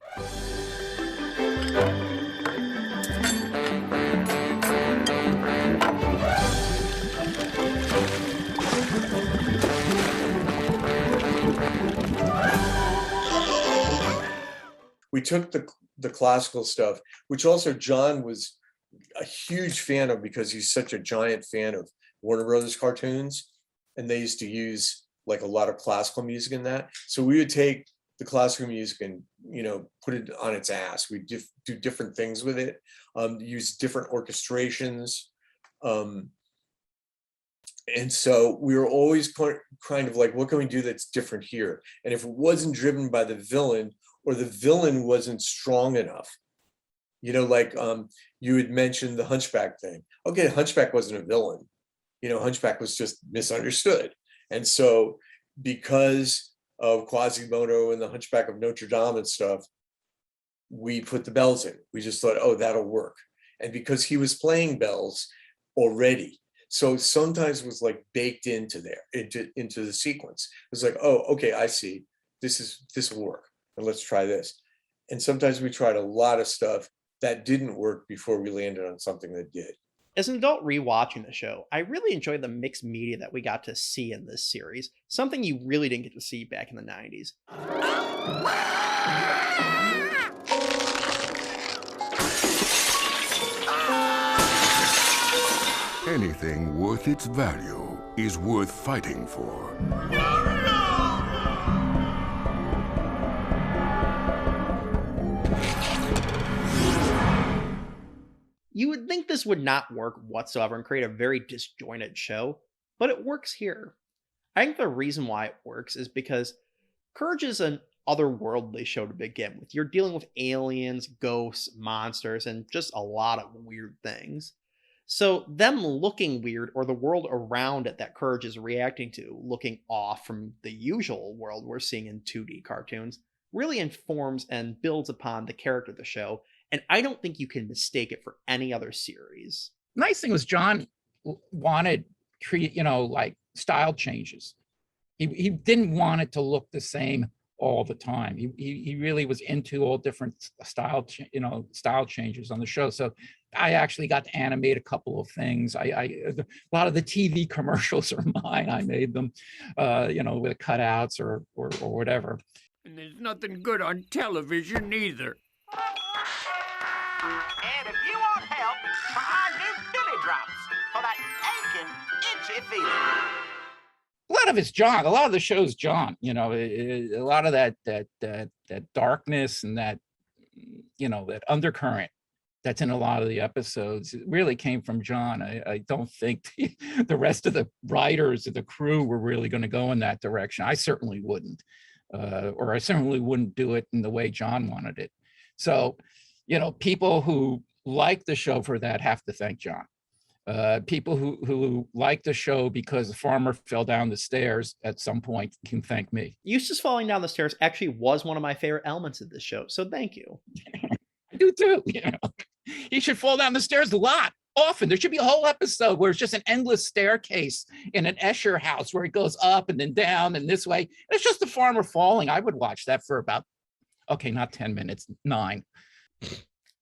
We took the classical stuff, which also John was a huge fan of because he's such a giant fan of Warner Brothers cartoons. And they used to use like a lot of classical music in that. So we would take the classical music and, put it on its ass. We do different things with it, use different orchestrations. And so we were always kind of like, what can we do that's different here? And if it wasn't driven by the villain, or the villain wasn't strong enough, like you had mentioned the Hunchback thing. Okay, Hunchback wasn't a villain. Hunchback was just misunderstood. And so because of Quasimodo and the Hunchback of Notre Dame and stuff, we put the bells in. We just thought, oh, that'll work. And because he was playing bells already, so sometimes it was like baked into there, into the sequence. It was like, oh, okay, I see. This will work. And let's try this. And sometimes we tried a lot of stuff that didn't work before we landed on something that did. As an adult rewatching the show, I really enjoyed the mixed media that we got to see in this series, something you really didn't get to see back in the 90s. Anything worth its value is worth fighting for. You would think this would not work whatsoever and create a very disjointed show, but it works here. I think the reason why it works is because Courage is an otherworldly show to begin with. You're dealing with aliens, ghosts, monsters, and just a lot of weird things. So them looking weird, or the world around it that Courage is reacting to, looking off from the usual world we're seeing in 2D cartoons, really informs and builds upon the character of the show. And I don't think you can mistake it for any other series. Nice thing was John wanted like style changes. He didn't want it to look the same all the time. He really was into all different style changes on the show. So I actually got to animate a couple of things. A lot of the TV commercials are mine. I made them, with cutouts or whatever. And there's nothing good on television either. And if you want help, try new Billy Drops for that aching, itchy feeling. A lot of it's John. A lot of the show's John. A lot of that darkness and that that undercurrent that's in a lot of the episodes, it really came from John. I don't think the rest of the writers of the crew were really going to go in that direction. I certainly wouldn't, or I certainly wouldn't do it in the way John wanted it. So, people who like the show for that have to thank John. People who like the show because the farmer fell down the stairs at some point can thank me. Eustace falling down the stairs actually was one of my favorite elements of this show, so thank you. I do too. He should fall down the stairs a lot, often. There should be a whole episode where it's just an endless staircase in an Escher house where it goes up and then down and this way. It's just the farmer falling. I would watch that for about, not 10 minutes, 9.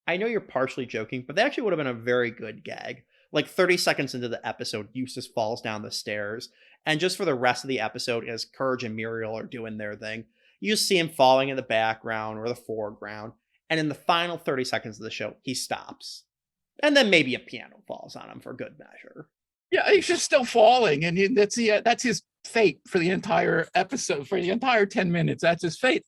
I know you're partially joking, but that actually would have been a very good gag. Like 30 seconds into the episode, Eustace falls down the stairs. And just for the rest of the episode, as Courage and Muriel are doing their thing, you just see him falling in the background or the foreground. And in the final 30 seconds of the show, he stops. And then maybe a piano falls on him for good measure. Yeah, he's just still falling. And that's his fate for the entire episode, for the entire 10 minutes. That's his fate.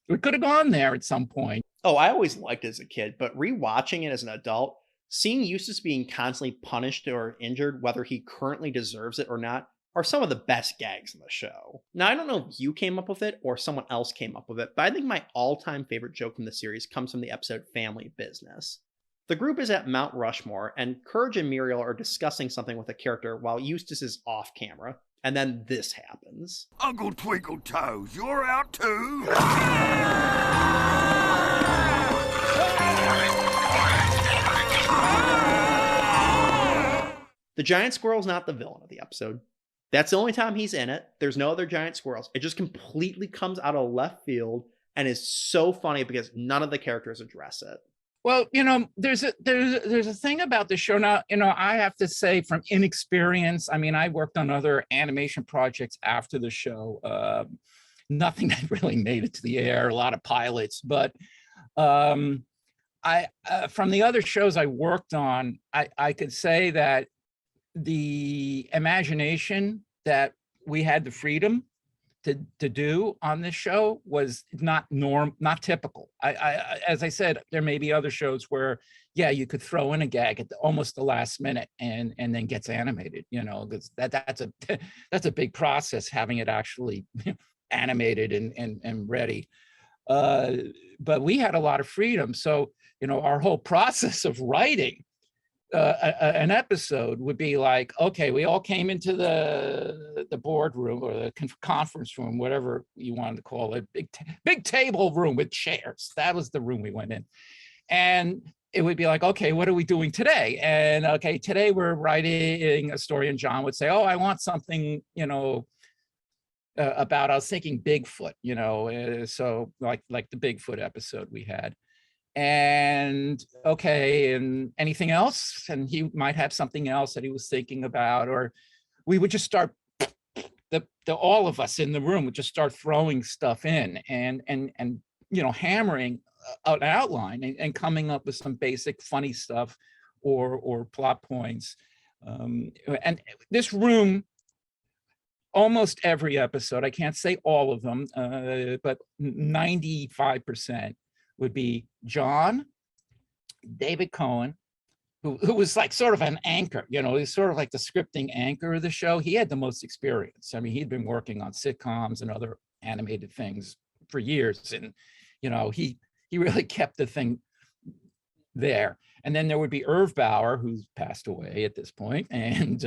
We could have gone there at some point. Oh, I always liked it as a kid, but rewatching it as an adult, Seeing Eustace being constantly punished or injured, whether he currently deserves it or not, are some of the best gags in the show. Now, I don't know if you came up with it or someone else came up with it, but I think my all-time favorite joke from the series comes from the episode Family Business. The group is at Mount Rushmore, and Courage and Muriel are discussing something with a character while Eustace is off camera, and then this happens. Uncle Twinkle Toes, you're out too? The giant squirrel's not the villain of the episode. That's the only time he's in it. There's no other giant squirrels. It just completely comes out of left field and is so funny because none of the characters address it. Well, there's a thing about the show now. I have to say, from inexperience, I mean, I worked on other animation projects after the show. Nothing that really made it to the air. A lot of pilots, but from the other shows I worked on, I could say that the imagination that we had the freedom to do on this show was not typical. As I said, there may be other shows where, yeah, you could throw in a gag at almost the last minute and then gets animated, because that's a big process, having it actually animated and ready. But we had a lot of freedom. So, our whole process of writing an episode would be like, okay, we all came into the boardroom or the conference room, whatever you wanted to call it, big table room with chairs. That was the room we went in. And it would be like, okay, what are we doing today? And okay, today we're writing a story, and John would say, oh, I want something, about, I was thinking Bigfoot, so like the Bigfoot episode we had. And okay, and anything else? And he might have something else that he was thinking about, or we would just start, all of us in the room would just start throwing stuff in and hammering an outline and coming up with some basic funny stuff or plot points. And this room, almost every episode, I can't say all of them, but 95% would be John, David Cohen, who was like sort of an anchor, he's sort of like the scripting anchor of the show. He had the most experience. I mean, he'd been working on sitcoms and other animated things for years. And, he really kept the thing there. And then there would be Irv Bauer, who's passed away at this point. And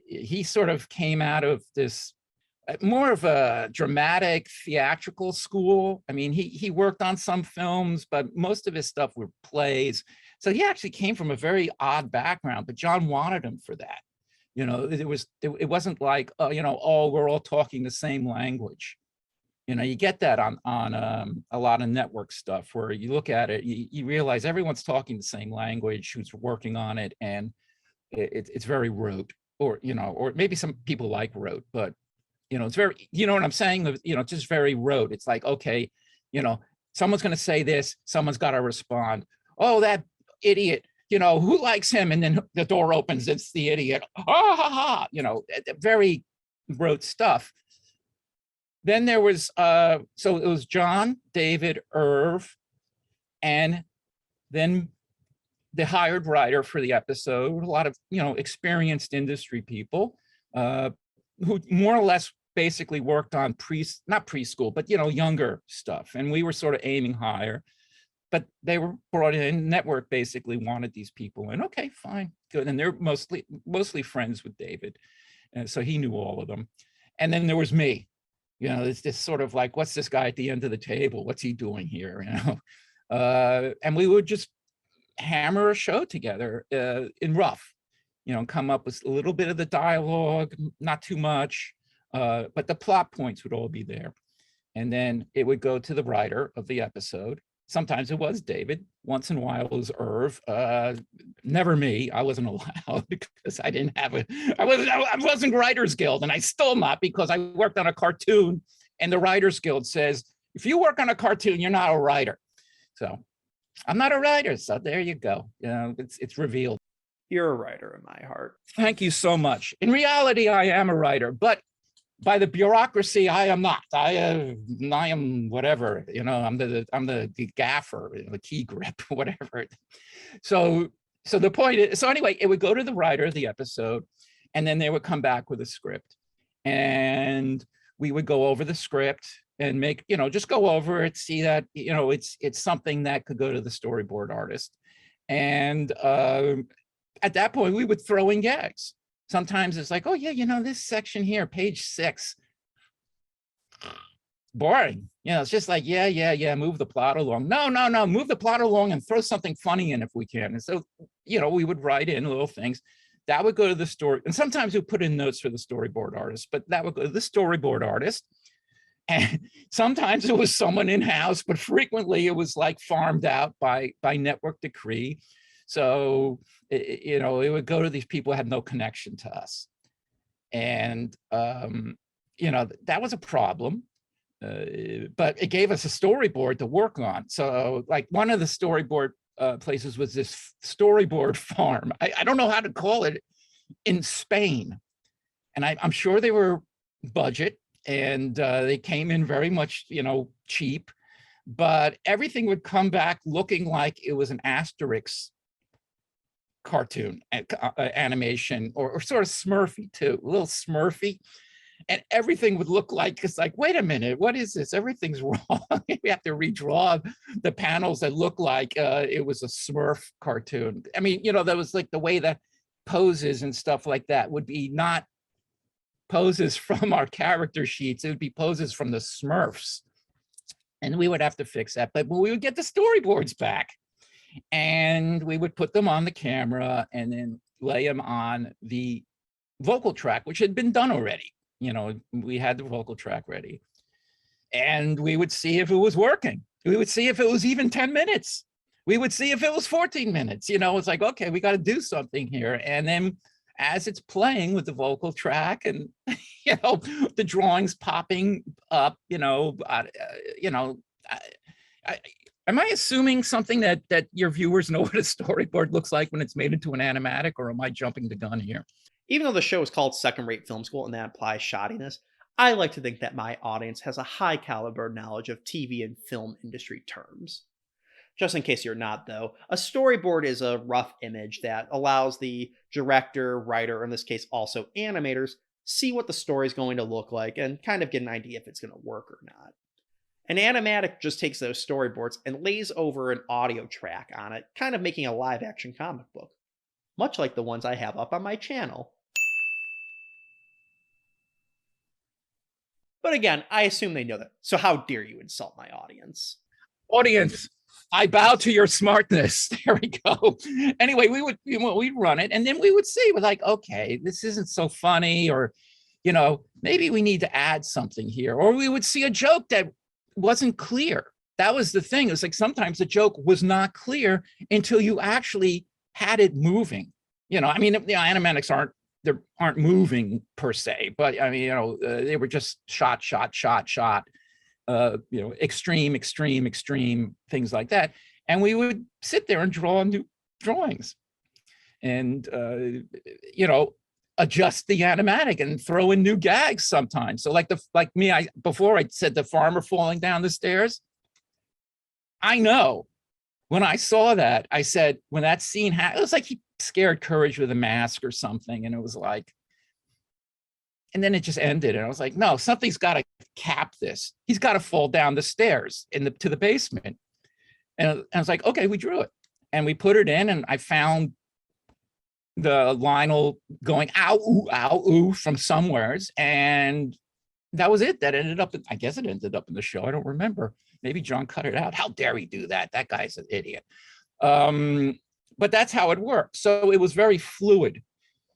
he sort of came out of this more of a dramatic theatrical school. I mean, he worked on some films, but most of his stuff were plays. So he actually came from a very odd background, but John wanted him for that. It wasn't like, oh, we're all talking the same language. You get that on a lot of network stuff where you look at it, you realize everyone's talking the same language who's working on it, and it's very rote, or maybe some people like rote, but it's very, what I'm saying, just very rote. It's like, okay, someone's going to say this, someone's got to respond. Oh, that idiot, who likes him? And then the door opens, it's the idiot. Ha ha ha, very rote stuff. Then there was, so it was John, David, Irv, and then the hired writer for the episode, a lot of, experienced industry people who more or less basically worked on not preschool, but, younger stuff. And we were sort of aiming higher, but they were brought in. Network basically wanted these people in. Okay, fine, good. And they're mostly friends with David. And so he knew all of them. And then there was me. It's this sort of like, what's this guy at the end of the table? What's he doing here? And we would just hammer a show together in rough, come up with a little bit of the dialogue, not too much, but the plot points would all be there. And then it would go to the writer of the episode. Sometimes it was David. Once in a while it was Irv. Never me. I wasn't allowed because I didn't have I wasn't Writers Guild, and I still not, because I worked on a cartoon, and the Writers Guild says, if you work on a cartoon, you're not a writer. So I'm not a writer. So there you go. It's revealed. You're a writer in my heart. Thank you so much. In reality, I am a writer, but by the bureaucracy, I am not. I am whatever, I'm the gaffer, the key grip, whatever. So the point is, so anyway, it would go to the writer of the episode, and then they would come back with a script, and we would go over the script and make, just go over it, see that, it's something that could go to the storyboard artist. And at that point, we would throw in gags. Sometimes it's like, oh yeah, this section here, page 6, boring. It's just like, yeah, move the plot along. No, move the plot along and throw something funny in if we can. And so, we would write in little things that would go to the story. And sometimes we put in notes for the storyboard artist, but that would go to the storyboard artist. And sometimes it was someone in-house, but frequently it was like farmed out by network decree. So, it would go to these people who had no connection to us. And, that was a problem, but it gave us a storyboard to work on. So like one of the storyboard places was this storyboard farm. I don't know how to call it, in Spain. And I'm sure they were budget, and they came in very much, cheap, but everything would come back looking like it was an Asterix cartoon animation, or sort of Smurfy too, a little Smurfy. And everything would look like, it's like, wait a minute, what is this? Everything's wrong. We have to redraw the panels that look like it was a Smurf cartoon. I mean, that was like the way that poses and stuff like that would be not poses from our character sheets. It would be poses from the Smurfs. And we would have to fix that. But we would get the storyboards back, and we would put them on the camera and then lay them on the vocal track, which had been done already. We had the vocal track ready, and we would see if it was working. We would see if it was even 10 minutes. We would see if it was 14 minutes. It's like, okay, we got to do something here. And then as it's playing with the vocal track and, the drawings popping up, am I assuming something that your viewers know what a storyboard looks like when it's made into an animatic, or am I jumping the gun here? Even though the show is called Second Rate Film School and that implies shoddiness, I like to think that my audience has a high caliber knowledge of TV and film industry terms. Just in case you're not, though, a storyboard is a rough image that allows the director, writer, or in this case also animators, see what the story is going to look like and kind of get an idea if it's going to work or not. An animatic just takes those storyboards and lays over an audio track on it, kind of making a live action comic book, much like the ones I have up on my channel. But again, I assume they know that, so how dare you insult my audience? Audience, I bow to your smartness. There we go. Anyway, we'd run it, and then we would see, we're like, okay, this isn't so funny, or, maybe we need to add something here. Or we would see a joke that wasn't clear. That was the thing. It was like sometimes the joke was not clear until you actually had it moving. Animatics aren't moving per se, but they were just shot, extreme, things like that. And we would sit there and draw new drawings and, adjust the animatic and throw in new gags sometimes. So before I said the farmer falling down the stairs, I know when I saw that, I said, when that scene happened, it was like he scared Courage with a mask or something. And it was like, and then it just ended. And I was like, no, something's got to cap this. He's got to fall down the stairs to the basement. And I was like, okay, we drew it. And we put it in, and I found the Lionel going ow, ooh from somewheres. And that was it. That ended up, I guess it ended up in the show. I don't remember. Maybe John cut it out. How dare he do that? That guy's an idiot. But that's how it worked. So it was very fluid.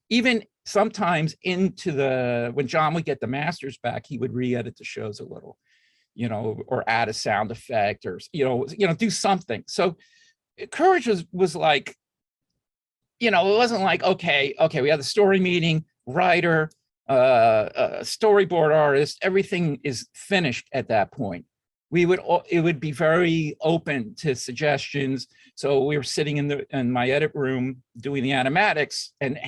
Even sometimes when John would get the masters back, he would re-edit the shows a little, or add a sound effect, or, do something. So Courage was like, it wasn't like, okay, we have the story meeting, writer, storyboard artist, everything is finished at that point. It would be very open to suggestions. So we were sitting in my edit room doing the animatics, and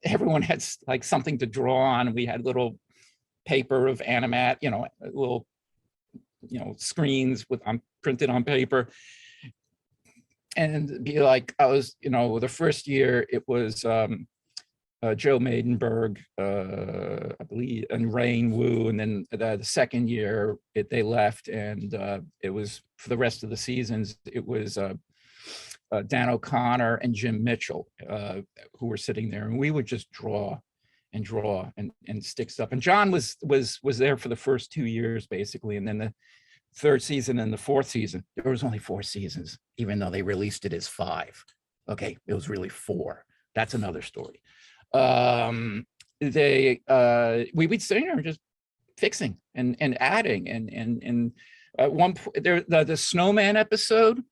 everyone had like something to draw on. We had little paper of animat, little, screens printed on paper. And be like, I was, the first year it was Joe Maidenberg, I believe, and Rain Wu. And then the second year they left, and it was for the rest of the seasons, it was Dan O'Connor and Jim Mitchell who were sitting there, and we would just draw and stick stuff. And John was there for the first 2 years basically, and then the third season and the fourth season, there was only 4 seasons, even though they released it as 5. Okay, it was really 4. That's another story. We would sit there just fixing and adding, and at one point there, the snowman episode,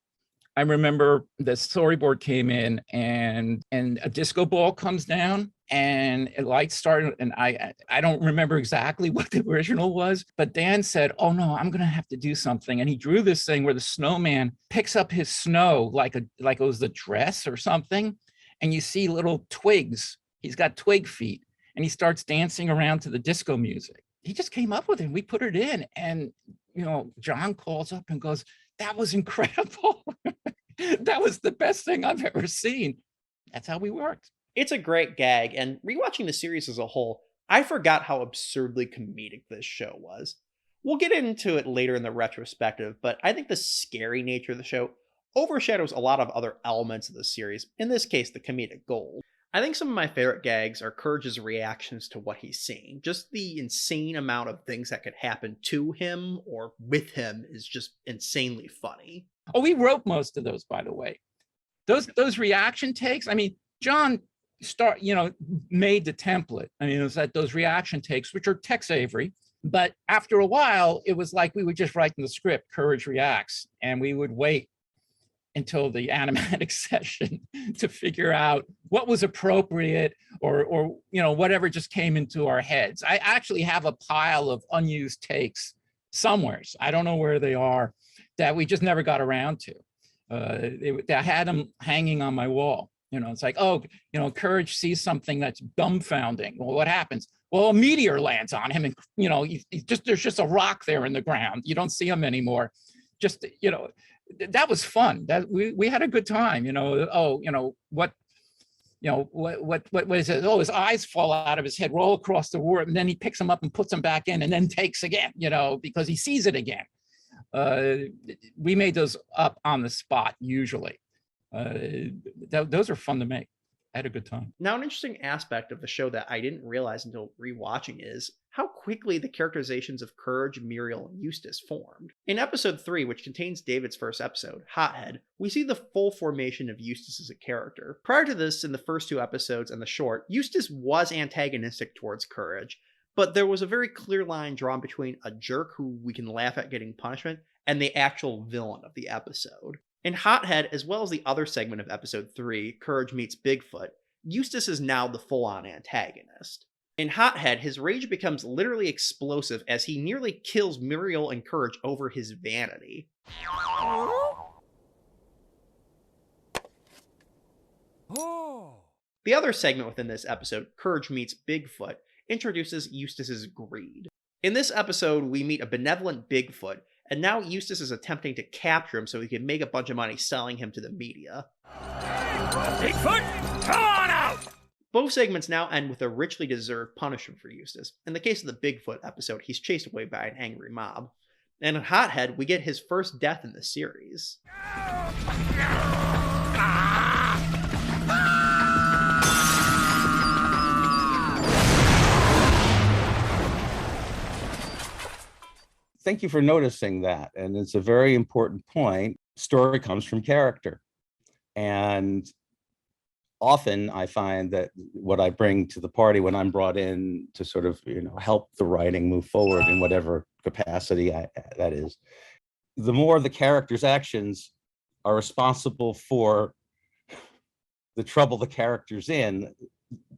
I remember the storyboard came in, and a disco ball comes down and lights started, and I don't remember exactly what the original was, but Dan said, "Oh no, I'm gonna have to do something," and he drew this thing where the snowman picks up his snow like it was the dress or something, and you see little twigs. He's got twig feet, and he starts dancing around to the disco music. He just came up with it, and we put it in, and John calls up and goes, "That was incredible." That was the best thing I've ever seen. That's how we worked. It's a great gag, and rewatching the series as a whole, I forgot how absurdly comedic this show was. We'll get into it later in the retrospective, but I think the scary nature of the show overshadows a lot of other elements of the series, in this case, the comedic gold. I think some of my favorite gags are Courage's reactions to what he's seeing. Just the insane amount of things that could happen to him or with him is just insanely funny. Oh, we wrote most of those, by the way. Those reaction takes. I mean, John made the template. I mean, it was that those reaction takes, which are Tex Avery. But after a while, it was like we would just write in the script, Courage reacts, and we would wait until the animatic session to figure out what was appropriate or whatever just came into our heads. I actually have a pile of unused takes somewhere. I don't know where they are, that we just never got around to. I had them hanging on my wall. It's like, Courage sees something that's dumbfounding. Well, what happens? Well, a meteor lands on him, and there's just a rock there in the ground. You don't see him anymore. That was fun. That we had a good time. What is it? Oh, his eyes fall out of his head, roll across the room, and then he picks them up and puts them back in, and then takes again. Because he sees it again. We made those up on the spot usually. Those are fun to make. I had a good time. Now, an interesting aspect of the show that I didn't realize until rewatching is how quickly the characterizations of Courage, Muriel, and Eustace formed. In episode 3, which contains David's first episode, Hothead, we see the full formation of Eustace as a character. Prior to this, in the first 2 episodes and the short, Eustace was antagonistic towards Courage, but there was a very clear line drawn between a jerk who we can laugh at getting punishment and the actual villain of the episode. In Hothead, as well as the other segment of episode 3, Courage Meets Bigfoot, Eustace is now the full-on antagonist. In Hothead, his rage becomes literally explosive as he nearly kills Muriel and Courage over his vanity. The other segment within this episode, Courage Meets Bigfoot, introduces Eustace's greed. In this episode, we meet a benevolent Bigfoot, and now Eustace is attempting to capture him so he can make a bunch of money selling him to the media. Bigfoot, come on out! Both segments now end with a richly deserved punishment for Eustace. In the case of the Bigfoot episode, he's chased away by an angry mob. And in Hothead, we get his first death in the series. Thank you for noticing that. And it's a very important point. Story comes from character. And often I find that what I bring to the party when I'm brought in to sort of, help the writing move forward in whatever capacity that is, the more the character's actions are responsible for the trouble the character's in,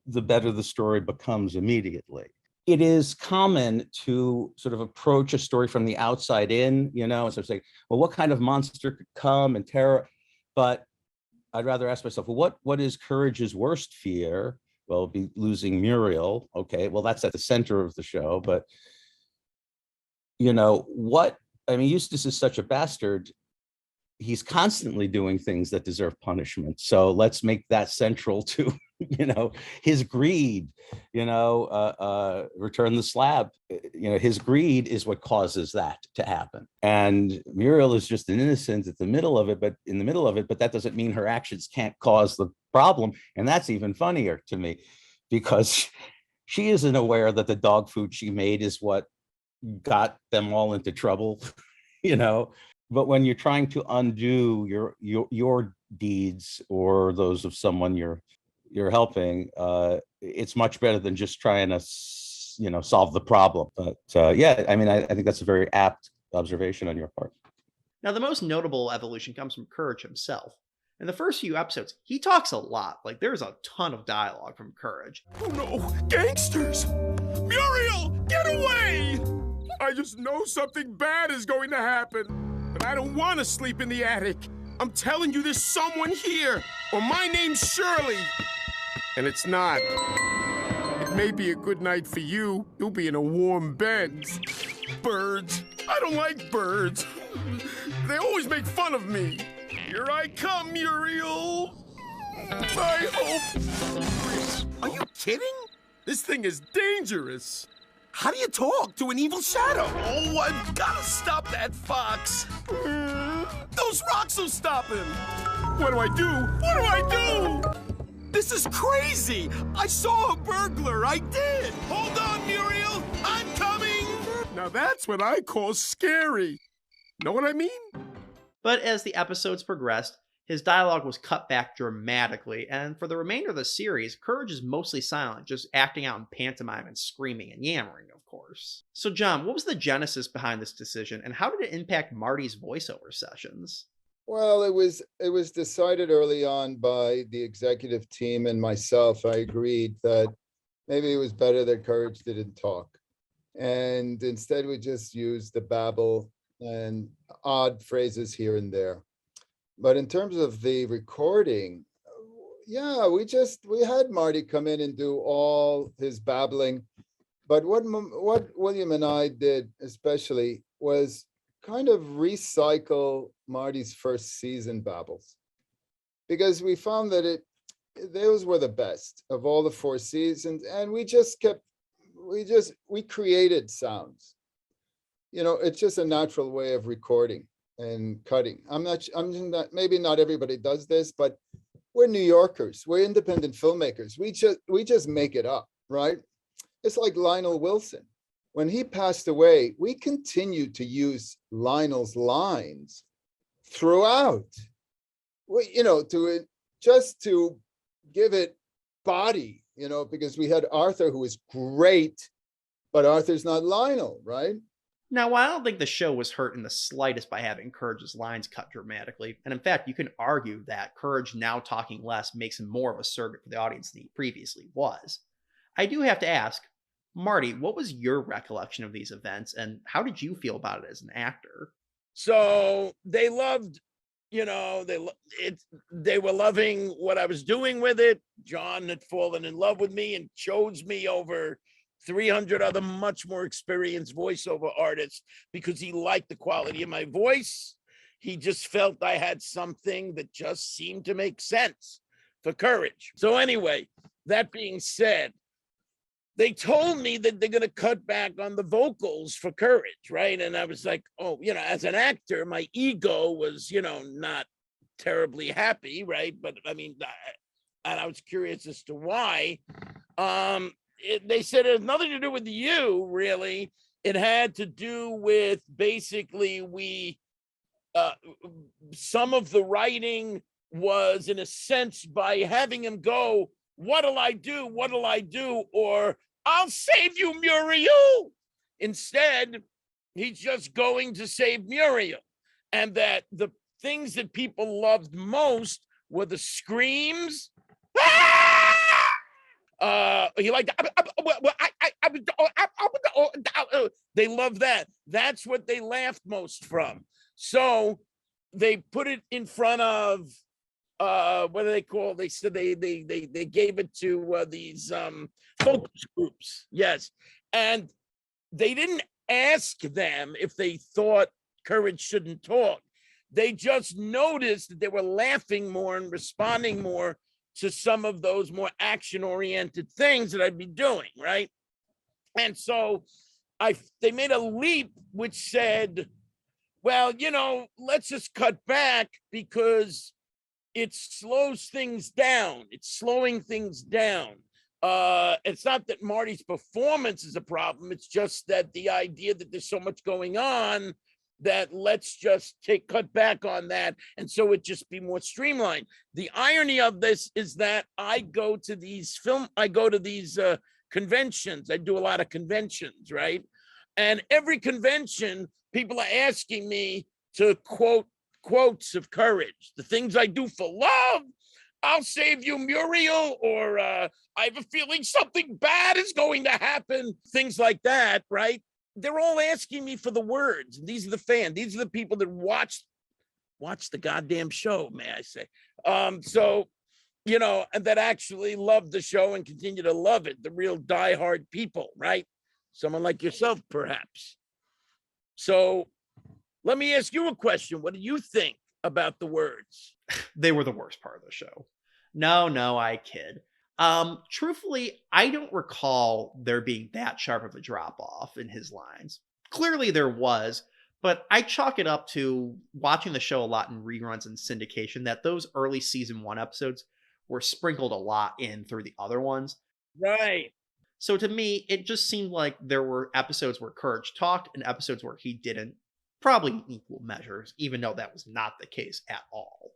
the better the story becomes immediately. It is common to sort of approach a story from the outside in, so say, well, what kind of monster could come and terror? But I'd rather ask myself, well, what is Courage's worst fear? well, be losing Muriel. Okay, well, that's at the center of the show, but Eustace is such a bastard. He's constantly doing things that deserve punishment. So let's make that central to, his greed, return the slab. His greed is what causes that to happen. And Muriel is just an innocent in the middle of it, but that doesn't mean her actions can't cause the problem. And that's even funnier to me, because she isn't aware that the dog food she made is what got them all into trouble, But when you're trying to undo your deeds or those of someone you're helping, it's much better than just trying to solve the problem. But I think that's a very apt observation on your part. Now, the most notable evolution comes from Courage himself. In the first few episodes, he talks a lot. Like, there's a ton of dialogue from Courage. Oh no, gangsters! Muriel, get away! I just know something bad is going to happen, but I don't want to sleep in the attic. I'm telling you, there's someone here, or my name's Shirley. And it's not. It may be a good night for you. You'll be in a warm bed. Birds. I don't like birds. They always make fun of me. Here I come, Muriel. I hope. Are you kidding? This thing is dangerous. How do you talk to an evil shadow? Oh, I've got to stop that fox. Those rocks will stop him. What do I do? What do I do? This is crazy. I saw a burglar. I did. Hold on, Muriel. I'm coming. Now that's what I call scary. Know what I mean? But as the episodes progressed, his dialogue was cut back dramatically, and for the remainder of the series, Courage is mostly silent, just acting out in pantomime and screaming and yammering, of course. So John, what was the genesis behind this decision, and how did it impact Marty's voiceover sessions? Well, it was decided early on by the executive team and myself. I agreed that maybe it was better that Courage didn't talk. And instead we just used the babble and odd phrases here and there. But in terms of the recording, yeah, we had Marty come in and do all his babbling. But what William and I did especially was kind of recycle Marty's first season babbles, because we found that those were the best of all the 4 seasons, and we created sounds. It's just a natural way of recording and cutting. I'm not, maybe not everybody does this, but we're New Yorkers, we're independent filmmakers. We just make it up, right? It's like Lionel Wilson. When he passed away, we continued to use Lionel's lines throughout, to give it body, because we had Arthur, who was great, but Arthur's not Lionel, right? Now, while I don't think the show was hurt in the slightest by having Courage's lines cut dramatically, and in fact, you can argue that Courage now talking less makes him more of a surrogate for the audience than he previously was, I do have to ask, Marty, what was your recollection of these events, and how did you feel about it as an actor? So they loved, they were loving what I was doing with it. John had fallen in love with me and chose me over 300 other much more experienced voiceover artists because he liked the quality of my voice. He just felt I had something that just seemed to make sense for Courage. So anyway, that being said, they told me that they're going to cut back on the vocals for Courage, right? And I was like, oh, as an actor, my ego was, not terribly happy, right? But I mean, and I was curious as to why. They said it had nothing to do with you, really. It had to do with basically some of the writing was, in a sense, by having him go, what'll I do? What'll I do? Or I'll save you, Muriel. Instead, he's just going to save Muriel. And that the things that people loved most were the screams. He liked, they love that. That's what they laughed most from. So they put it in front of what do they call? They said they gave it to these focus groups. Yes, and they didn't ask them if they thought Courage shouldn't talk. They just noticed that they were laughing more and responding more to some of those more action-oriented things that I'd be doing, right? And so they made a leap which said, well, let's just cut back because it slows things down. It's slowing things down. It's not that Marty's performance is a problem. It's just that the idea that there's so much going on that let's just cut back on that. And so it just be more streamlined. The irony of this is that I go to these conventions. I do a lot of conventions, right? And every convention, people are asking me to quote quotes of Courage, the things I do for love. I'll save you, Muriel, or I have a feeling something bad is going to happen. Things like that, right? They're all asking me for the words. These are the fans. These are the people that watch the goddamn show, may I say. So, and that actually love the show and continue to love it. The real diehard people, right? Someone like yourself, perhaps. So let me ask you a question. What do you think about the words? They were the worst part of the show. No, I kid. Truthfully, I don't recall there being that sharp of a drop off in his lines. Clearly there was, but I chalk it up to watching the show a lot in reruns and syndication that those early season 1 episodes were sprinkled a lot in through the other ones. Right. So to me, it just seemed like there were episodes where Courage talked and episodes where he didn't, probably in equal measures, even though that was not the case at all.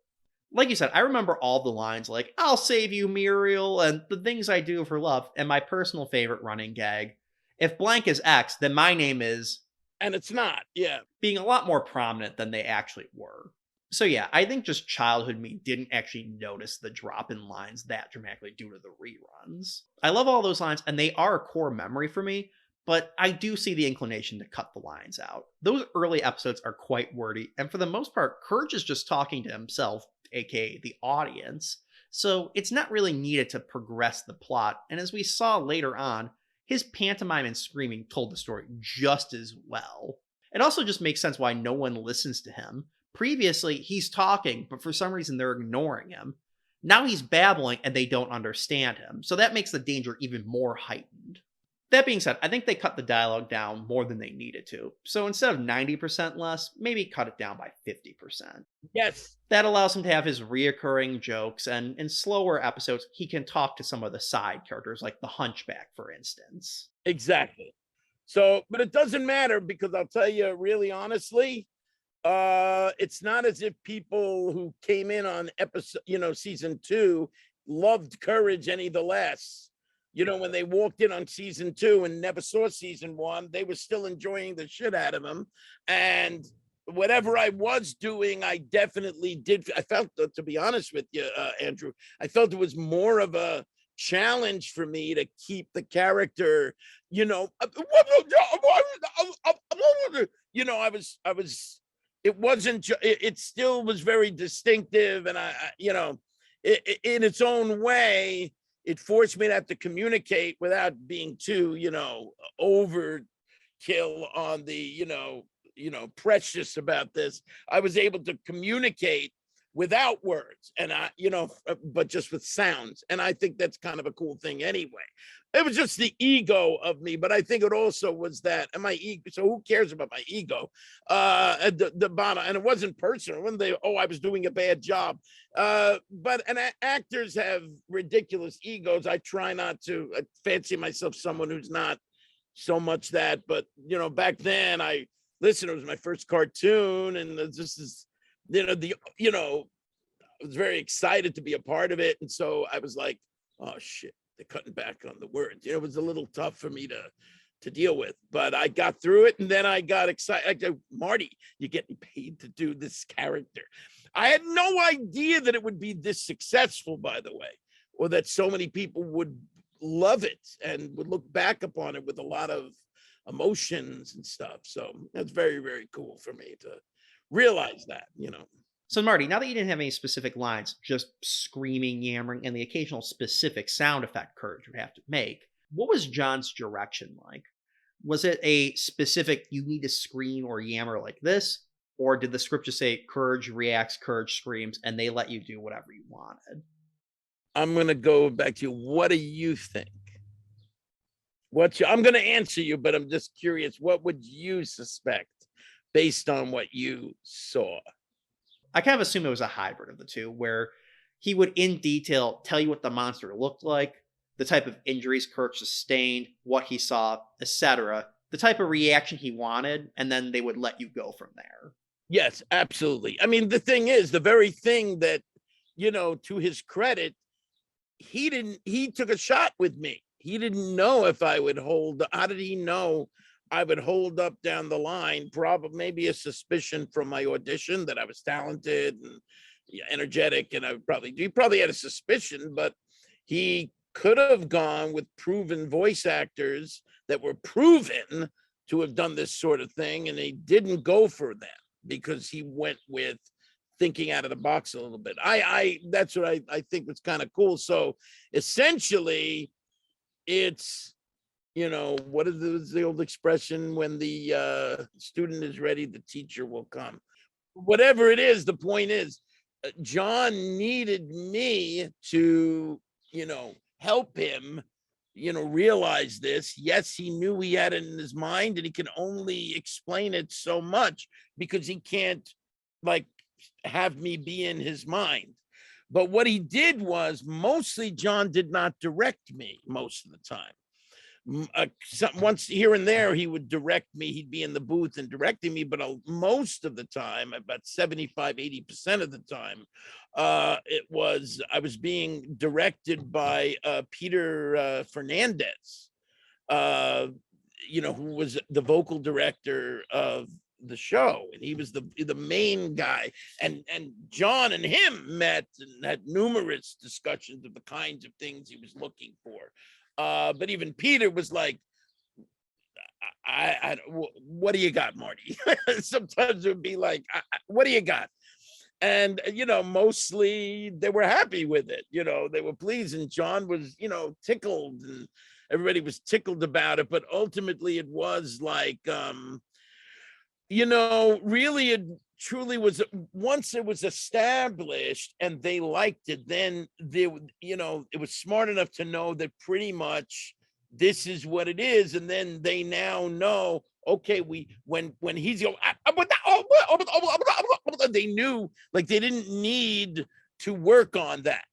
Like you said, I remember all the lines like, I'll save you, Muriel, and the things I do for love, and my personal favorite running gag, if blank is X, then my name is... And it's not, yeah. Being a lot more prominent than they actually were. So yeah, I think just childhood me didn't actually notice the drop in lines that dramatically due to the reruns. I love all those lines, and they are a core memory for me, but I do see the inclination to cut the lines out. Those early episodes are quite wordy, and for the most part, Courage is just talking to himself, aka the audience, so it's not really needed to progress the plot, and as we saw later on, his pantomime and screaming told the story just as well. It also just makes sense why no one listens to him. Previously, he's talking, but for some reason they're ignoring him. Now he's babbling and they don't understand him, so that makes the danger even more heightened. That being said, I think they cut the dialogue down more than they needed to. So instead of 90% less, maybe cut it down by 50%. Yes. That allows him to have his reoccurring jokes, and in slower episodes, he can talk to some of the side characters, like the Hunchback, for instance. Exactly. So, but it doesn't matter because I'll tell you really honestly, it's not as if people who came in on season 2 loved Courage any the less. When they walked in on season 2 and never saw season 1, they were still enjoying the shit out of him. And whatever I was doing, I definitely did. I felt, to be honest with you, Andrew, I felt it was more of a challenge for me to keep the character, it wasn't, it still was very distinctive. And in its own way, it forced me to have to communicate without being too, overkill on the, precious about this. I was able to communicate without words and but just with sounds. And I think that's kind of a cool thing anyway. It was just the ego of me, but I think it also was that, and my ego. So who cares about my ego? At the bottom, and it wasn't personal. When I was doing a bad job. But actors have ridiculous egos. I try not to fancy myself someone who's not so much that. But back then, it was my first cartoon, and this is, I was very excited to be a part of it, and so I was like, oh shit. They're cutting back on the words. It was a little tough for me to deal with, but I got through it. And then I got excited. I go, Marty, you're getting paid to do this character. I had no idea that it would be this successful, by the way, or that so many people would love it and would look back upon it with a lot of emotions and stuff. So that's very, very cool for me to realize that, So, Marty, now that you didn't have any specific lines, just screaming, yammering, and the occasional specific sound effect Courage would have to make, what was John's direction like? Was it a specific, you need to scream or yammer like this? Or did the script just say, Courage reacts, Courage screams, and they let you do whatever you wanted? I'm going to go back to you. What do you think? I'm going to answer you, but I'm just curious. What would you suspect based on what you saw? I kind of assume it was a hybrid of the two, where he would in detail tell you what the monster looked like, the type of injuries Kurt sustained, what he saw, etc., the type of reaction he wanted, and then they would let you go from there. Yes, absolutely. I mean, the thing is, the very thing that, to his credit, he took a shot with me. He didn't know if I would how did he know I would hold up down the line? Probably maybe a suspicion from my audition that I was talented and energetic, and he probably had a suspicion, but he could have gone with proven voice actors that were proven to have done this sort of thing, and he didn't go for them because he went with thinking out of the box a little bit. That's what I think was kind of cool. So essentially, it's, what is the old expression? When the student is ready, the teacher will come. Whatever it is, the point is, John needed me to, help him, realize this. Yes, he knew he had it in his mind, and he can only explain it so much because he can't have me be in his mind. But what he did was, mostly John did not direct me most of the time. Once here and there, he would direct me. He'd be in the booth and directing me, but most of the time, about 75-80% of the time, I was being directed by Peter Fernandez, who was the vocal director of the show, and he was the main guy. And John and him met and had numerous discussions of the kinds of things he was looking for. But even Peter was like, what do you got, Marty? Sometimes it would be like, what do you got? And, mostly they were happy with it. They were pleased. And John was, tickled, and everybody was tickled about it. But ultimately it was like, really, it truly was, once it was established and they liked it, then it was smart enough to know that pretty much this is what it is. And then they now know, okay, when he's they knew, they didn't need to work on that.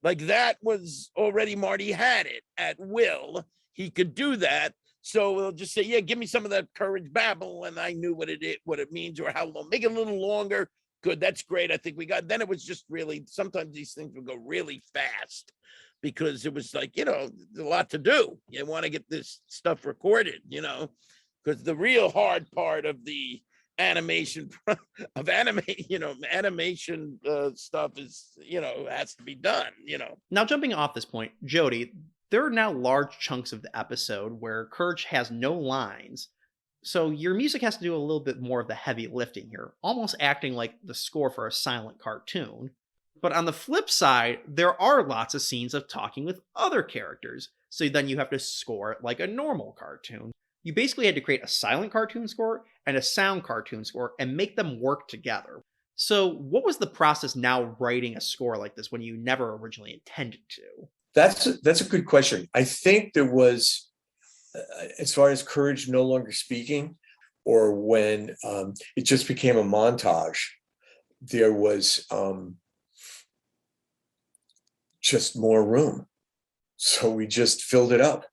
That was already, Marty had it at will. He could do that. So we'll just say, yeah, give me some of that Courage babble. And I knew what it means, or how long. Make it a little longer. Good. That's great. I think we got, then it was just really, sometimes these things would go really fast because it was like, there's a lot to do. You want to get this stuff recorded, because the real hard part of the animation animation stuff is, has to be done, Now, jumping off this point, Jody, there are now large chunks of the episode where Courage has no lines, so your music has to do a little bit more of the heavy lifting here, almost acting like the score for a silent cartoon. But on the flip side, there are lots of scenes of talking with other characters, so then you have to score it like a normal cartoon. You basically had to create a silent cartoon score and a sound cartoon score and make them work together. So what was the process now writing a score like this when you never originally intended to? That's a good question. I think there was, as far as Courage no longer speaking, or when it just became a montage, there was just more room. So we just filled it up.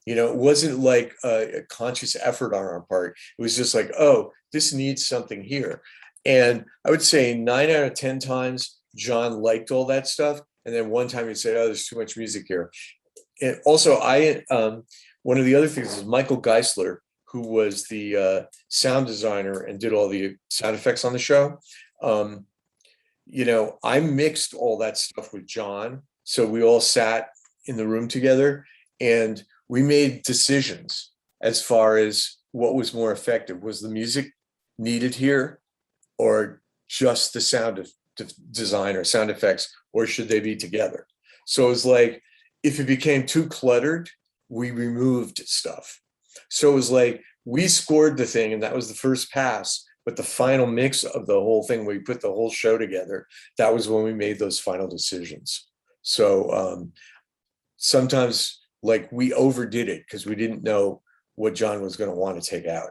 It wasn't like a conscious effort on our part. It was just like, oh, this needs something here. And I would say 9 out of 10 times, John liked all that stuff. And then one time he'd say, oh, there's too much music here. And also, one of the other things is Michael Geisler, who was the sound designer and did all the sound effects on the show. I mixed all that stuff with John. So we all sat in the room together and we made decisions as far as what was more effective. Was the music needed here? Or just the sound design or sound effects, or should they be together? So it was like, if it became too cluttered, we removed stuff. So it was like, we scored the thing and that was the first pass, but the final mix of the whole thing, where we put the whole show together, that was when we made those final decisions. So sometimes like we overdid it because we didn't know what John was going to want to take out.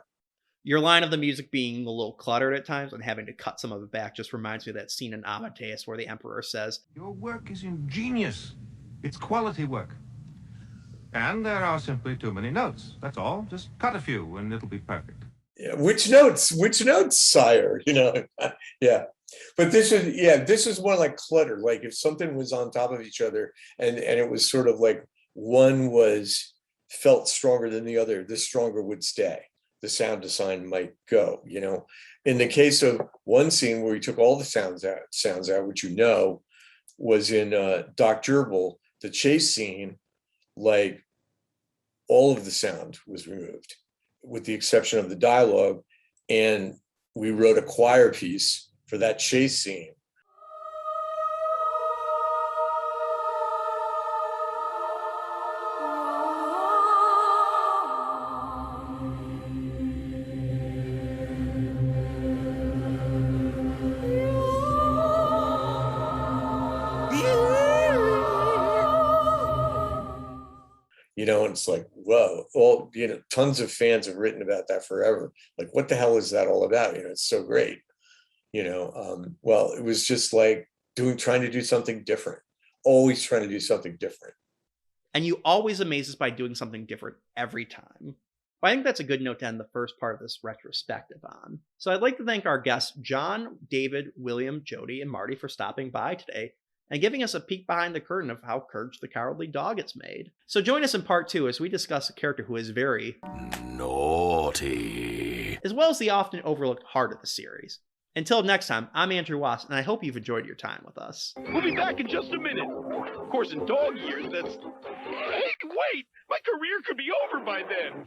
Your line of the music being a little cluttered at times and having to cut some of it back just reminds me of that scene in Amadeus where the emperor says, "Your work is ingenious. It's quality work. And there are simply too many notes. That's all. Just cut a few and it'll be perfect." Yeah, which notes, sire? You know, yeah. But this is more like clutter. Like if something was on top of each other and it was sort of like one felt stronger than the other, the stronger would stay. The sound design might go, you know. In the case of one scene where we took all the sounds out, which you know, was in Doc Gerbil, the chase scene, like all of the sound was removed, with the exception of the dialogue. And we wrote a choir piece for that chase scene. You know, and it's like, whoa, all, you know, tons of fans have written about that forever. Like, what the hell is that all about? You know, it's so great. You know, well, it was just like trying to do something different, always trying to do something different. And you always amaze us by doing something different every time. But I think that's a good note to end the first part of this retrospective on. So I'd like to thank our guests, John, David, William, Jody, and Marty for stopping by today and giving us a peek behind the curtain of how Courage the Cowardly Dog is made. So join us in part 2 as we discuss a character who is very naughty, as well as the often overlooked heart of the series. Until next time, I'm Andrew Wass, and I hope you've enjoyed your time with us. We'll be back in just a minute. Of course, in dog years, that's... Hey, wait! My career could be over by then.